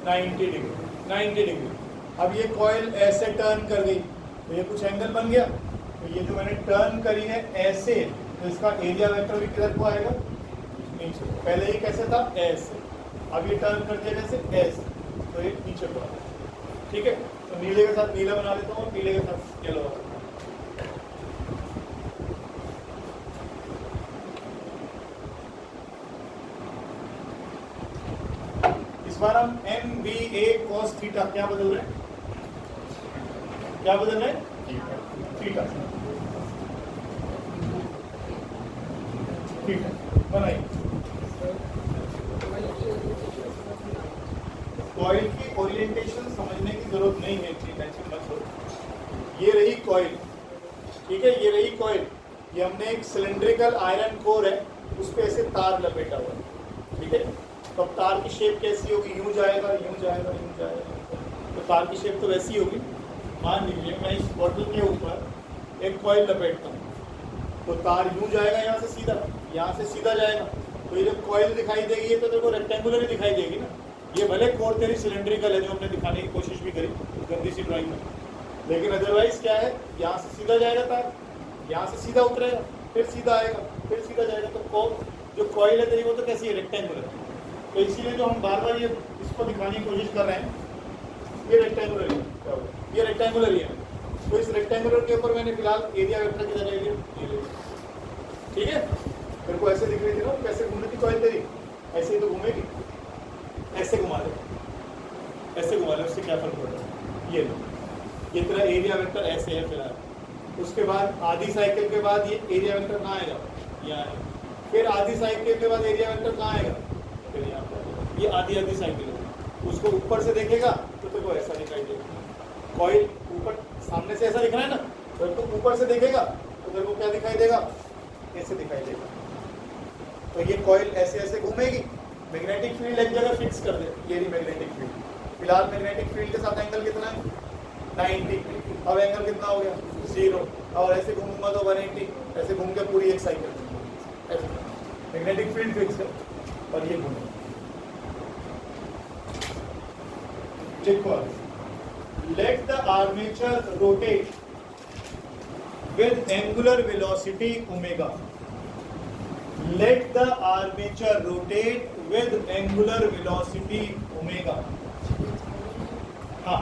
90 डिग्री। 90 डिग्री। अब ये कॉइल ऐसे टर्न कर गई तो ये कुछ एंगल बन गया। तो ये जो मैंने टर्न करी है ऐसे, तो इसका एरिया वेक्टर भी किधर को आएगा, नीचे। पहले ये कैसे था, ऐसे। अब ये टर्न कर दिया कैसे, ऐसे, तो ये नीचे को आएगा। ठीक है, तो नीले के साथ नीला बना देता हूँ, पीले के साथ येलो बना देता हूँ। इस बार हम MVA cos थीटा क्या बदल रहे हैं, क्या बदल रहे हैं, थीटा। थीटा बनाइए। कॉइल की ओरिएंटेशन समझने की जरूरत नहीं है, इतनी टेंशन मत लो। ये रही कॉइल, ठीक है, ये रही कॉइल। ये हमने एक सिलेंड्रिकल आयरन कोर है, उस पे ऐसे तार लपेटा हुआ है, ठीक है। तो अब तार की शेप कैसी होगी, यूं जाएगा, यूं जाएगा, यूं जाएगा। तो तार की शेप तो वैसी होगी। मान लीजिए मैं इस बॉटल के ऊपर एक कॉइल लपेटता हूँ, तो तार यूं जाएगा यहाँ से सीधा, यहाँ से सीधा जाएगा। तो ये जब कॉइल दिखाई देगी, ये तो देखो रेक्टेंगुलर ही दिखाई देगी ना। ये भले कोर तेरी सिलेंड्रिकल है, जो हमने दिखाने की कोशिश भी करी गंदी सी ड्राइंग में, लेकिन अदरवाइज क्या है, यहाँ से सीधा जाएगा तार, यहाँ से सीधा उतरेगा, फिर सीधा आएगा, फिर सीधा जाएगा। तो जो कॉइल है तेरी वो तो कैसी है, रेक्टेंगुलर। तो इसीलिए जो हम बार बार ये इसको दिखाने की कोशिश कर रहे हैं, ये रेक्टेंगुलर ही है, ये रेक्टेंगुलर ही है। तो इस रेक्टेंगुलर के ऊपर मैंने फिलहाल एरिया वेक्टर किधर ले लिया, ठीक है। मेरे को ऐसे दिख रही थी ना, कैसे घूम रही थी कॉइल तेरी, ऐसे ही तो घूमेगी। ऐसे घुमा दे, ऐसे घुमा ले, उससे क्या फर्क पड़ रहा है। ये लो, ये तेरा एरिया वेक्टर ऐसे है फिलहाल। उसके बाद आधी साइकिल के बाद ये एरिया वेक्टर कहाँ आएगा, यहाँ है। फिर आधी साइकिल के बाद एरिया वेक्टर कहाँ आएगा, फिर यहाँ पर। ये आधी साइकिल है, उसको ऊपर से देखेगा तो तेरे को ऐसा दिखाई देगा। कॉइल ऊपर सामने से ऐसा दिख रहा है ना, तो तो ऊपर से देखेगा तो तेरे को क्या दिखाई देगा, ऐसे दिखाई देगा। तो ये कॉइल ऐसे ऐसे घूमेगी। मैग्नेटिक फील्ड एक जगह फिक्स कर दे, ये रही मैग्नेटिक फील्ड। फिलहाल मैग्नेटिक फील्ड के साथ एंगल कितना है, 90। अब एंगल कितना हो गया, 0। और ऐसे घूमूंगा तो 180, ऐसे घूम के पूरी एक साइकिल। ऐसे मैग्नेटिक फील्ड फिक्स है और ये घूमे। देखो, late the armature rotate with angular velocity omega. Let the armature rotate with angular velocity omega। हाँ,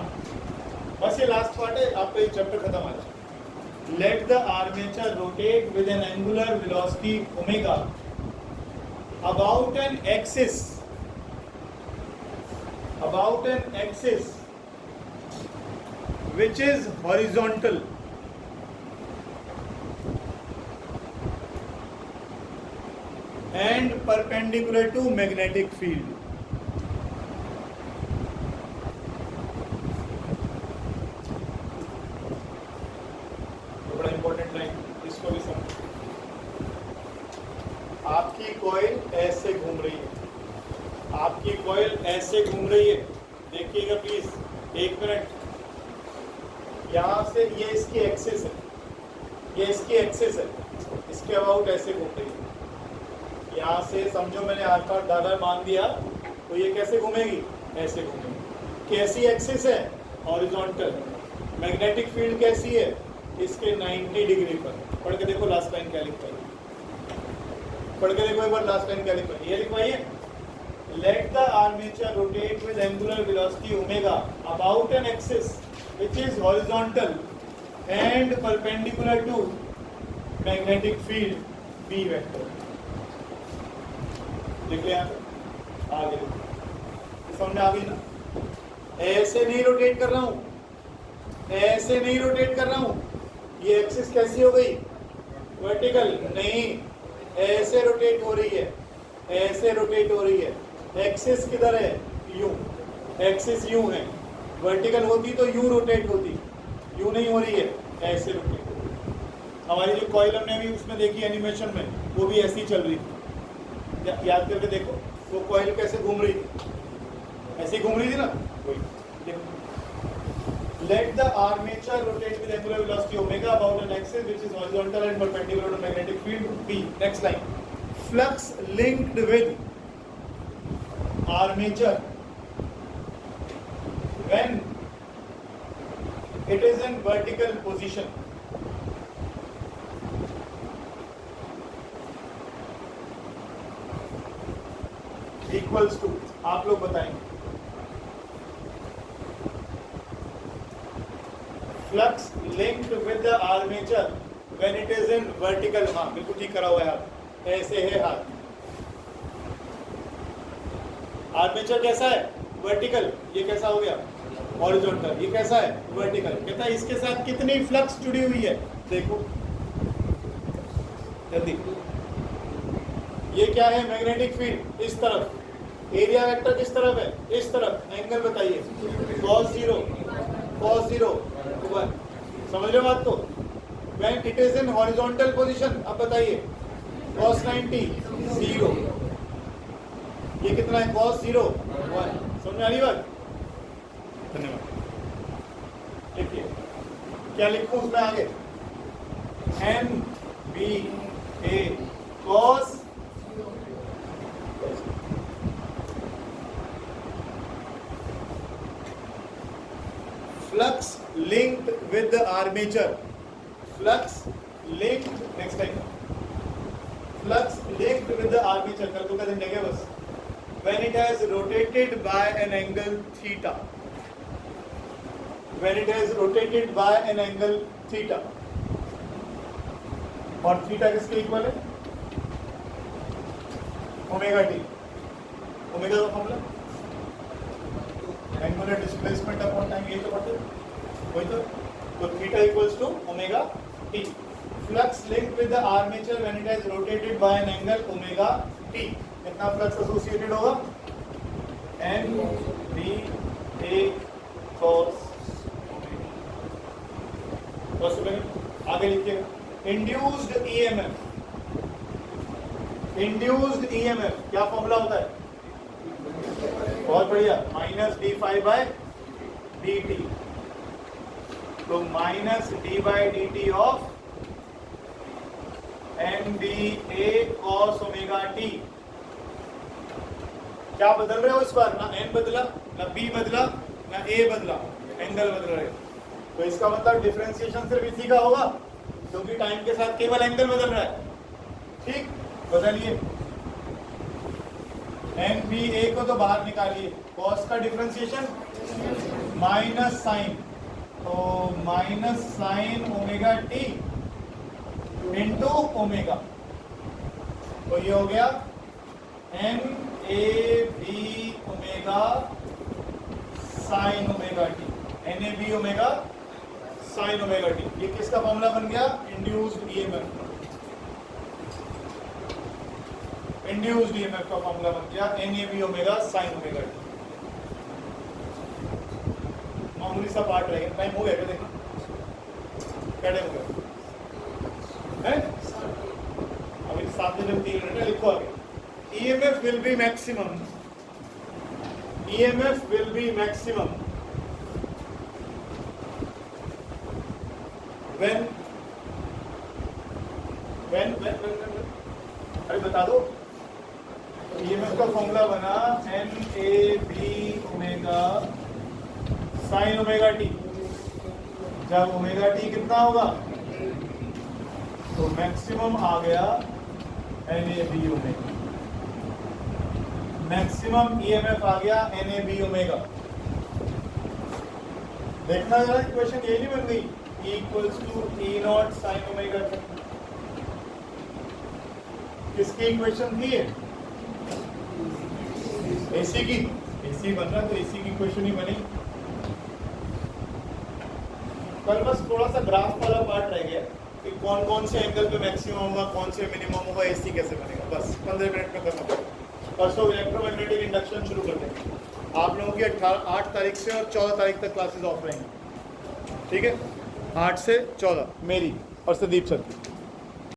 बस ये लास्ट पार्ट है, आपका ये चैप्टर खत्म आ जाए। let the armature rotate with an angular velocity omega about an axis which is horizontal and perpendicular to magnetic field. बड़ा important line, इसको भी समझो। आपकी कॉइल ऐसे घूम रही है, आपकी कॉइल ऐसे घूम रही है, देखिएगा प्लीज, एक मिनट। यहाँ से ये इसकी एक्सिस है, ये इसकी एक्सिस है, इसके अबाउट ऐसे घूम रही है। यहाँ से समझो मैंने आकार धागा मान दिया, तो ये कैसे घूमेगी? ऐसे घूमेगी। कैसी एक्सिस है? हॉरिजॉन्टल। मैग्नेटिक फील्ड कैसी है? इसके 90 डिग्री पर। पढ़ के देखो लास्ट लाइन क्या लिखा है, पढ़ के देखो एक बार लास्ट लाइन क्या लिखा है। ये लिखवाइए, let the armature rotate with angular velocity omega about an axis which is horizontal and perpendicular to magnetic field B vector. लिख लिया आगे, समझ आ गई ना? ऐसे नहीं रोटेट कर रहा हूं, ऐसे नहीं रोटेट कर रहा हूं। ये एक्सिस कैसी हो गई? वर्टिकल नहीं, ऐसे रोटेट हो रही है, ऐसे रोटेट हो रही है। एक्सिस किधर है? यू, एक्सिस यू है। वर्टिकल होती तो यू रोटेट होती, यू नहीं हो रही है, ऐसे रोटेट हो रही है। हमारी जो कॉइल हमने अभी उसमें देखी एनिमेशन में, वो भी ऐसी चल रही थी। याद करके देखो, वो कॉइल कैसे घूम रही थी? ऐसी घूम रही थी ना, वही। देखो, let the armature rotate with angular velocity omega about an axis which is horizontal and perpendicular to magnetic field B. Next line, flux linked with armature when it is in vertical position equals to, आप लोग बताएंगे, flux linked with the armature when it is in vertical. हाँ बिल्कुल ठीक करा हुआ है हाथ, ऐसे है हाथ। आर्मेचर कैसा है? वर्टिकल। ये कैसा हो गया? हॉरिजॉन्टल। ये कैसा है? वर्टिकल। कहता है इसके साथ कितनी फ्लक्स जुड़ी हुई है, देखो जल्दी। ये क्या है? मैग्नेटिक फील्ड इस तरफ, एरिया वेक्टर किस तरफ है? इस तरफ। एंगल बताइए, cos 0 1। समझ रहे हो बात को? When it is in horizontal position, अब बताइए, cos 90 0। ये कितना है? cos 0 1। समझ में आ रही बात? धन्यवाद। लिखिए, क्या लिखूं उसमें आगे? n b a cos flux linked with the armature, flux linked, next time, flux linked with the armature, कर दो, देंगे बस, when it has rotated by an angle theta, when it has rotated by an angle theta, और theta किसके equal है? Omega t. Omega का formula angular displacement upon time, ये तो पढ़ते वही तो theta equals to omega t. Flux linked with the armature when it has rotated by an angle omega T. कितना फ्लक्स एसोसिएटेड होगा? n b a cos omega. आगे लिखिएगा, induced EMF. Induced EMF क्या फॉर्मूला होता है? बहुत बढ़िया, minus d phi by d t. तो minus D by d t of n B A cos omega t. क्या बदल रहे हो इस बार? ना एन बदला, ना बी बदला, ना ए बदला, एंगल बदल रहे। तो इसका मतलब डिफरेंशिएशन सिर्फ इसी का होगा, क्योंकि टाइम के साथ केवल एंगल बदल रहा है। ठीक, बदलिए, एन बी ए को तो बाहर निकालिए, कॉस का डिफरेंशिएशन माइनस साइन तो minus sine omega t into omega, तो ये हो गया N A B omega sine omega t, n A B omega sine omega t. ये किसका फॉर्मूला बन गया? इंड्यूस्ड ईएमएफ, इंड्यूस्ड ईएमएफ का फॉर्मूला बन गया N A B omega sine omega t. मामूली सा पार्ट रहेगा, टाइम हो गया क्या? देखो क्या टाइम हो गया है? अभी 7 जब 3 मिनट है, लिखो आगे। EMF will be maximum, EMF will be maximum when अरे बता दो। तो EMF का फॉर्मूला बना N A B omega sine omega T. जब ओमेगा टी कितना होगा तो मैक्सिमम आ गया N A B omega, maximum EMF आ गया एन ए बी ओमेगा। देखना जरा इक्वेशन ये नहीं बन गई, E equals to E naught sine omega t. किसकी इक्वेशन थी ये? एसी की। एसी बन रहा तो एसी की इक्वेशन ही बनी। कल बस थोड़ा सा ग्राफ वाला पार्ट रह गया कि कौन कौन से एंगल पे मैक्सिमम होगा, कौन से मिनिमम होगा, एसी कैसे बनेगा। बस 15 मिनट में करना पड़ेगा। परसों इलेक्ट्रोमैग्नेटिक इंडक्शन शुरू कर देंगे। आप लोगों की 8 तारीख से और 14 तारीख तक क्लासेस ऑफ रहेंगी, ठीक है? 8 से 14 मेरी और संदीप सर की।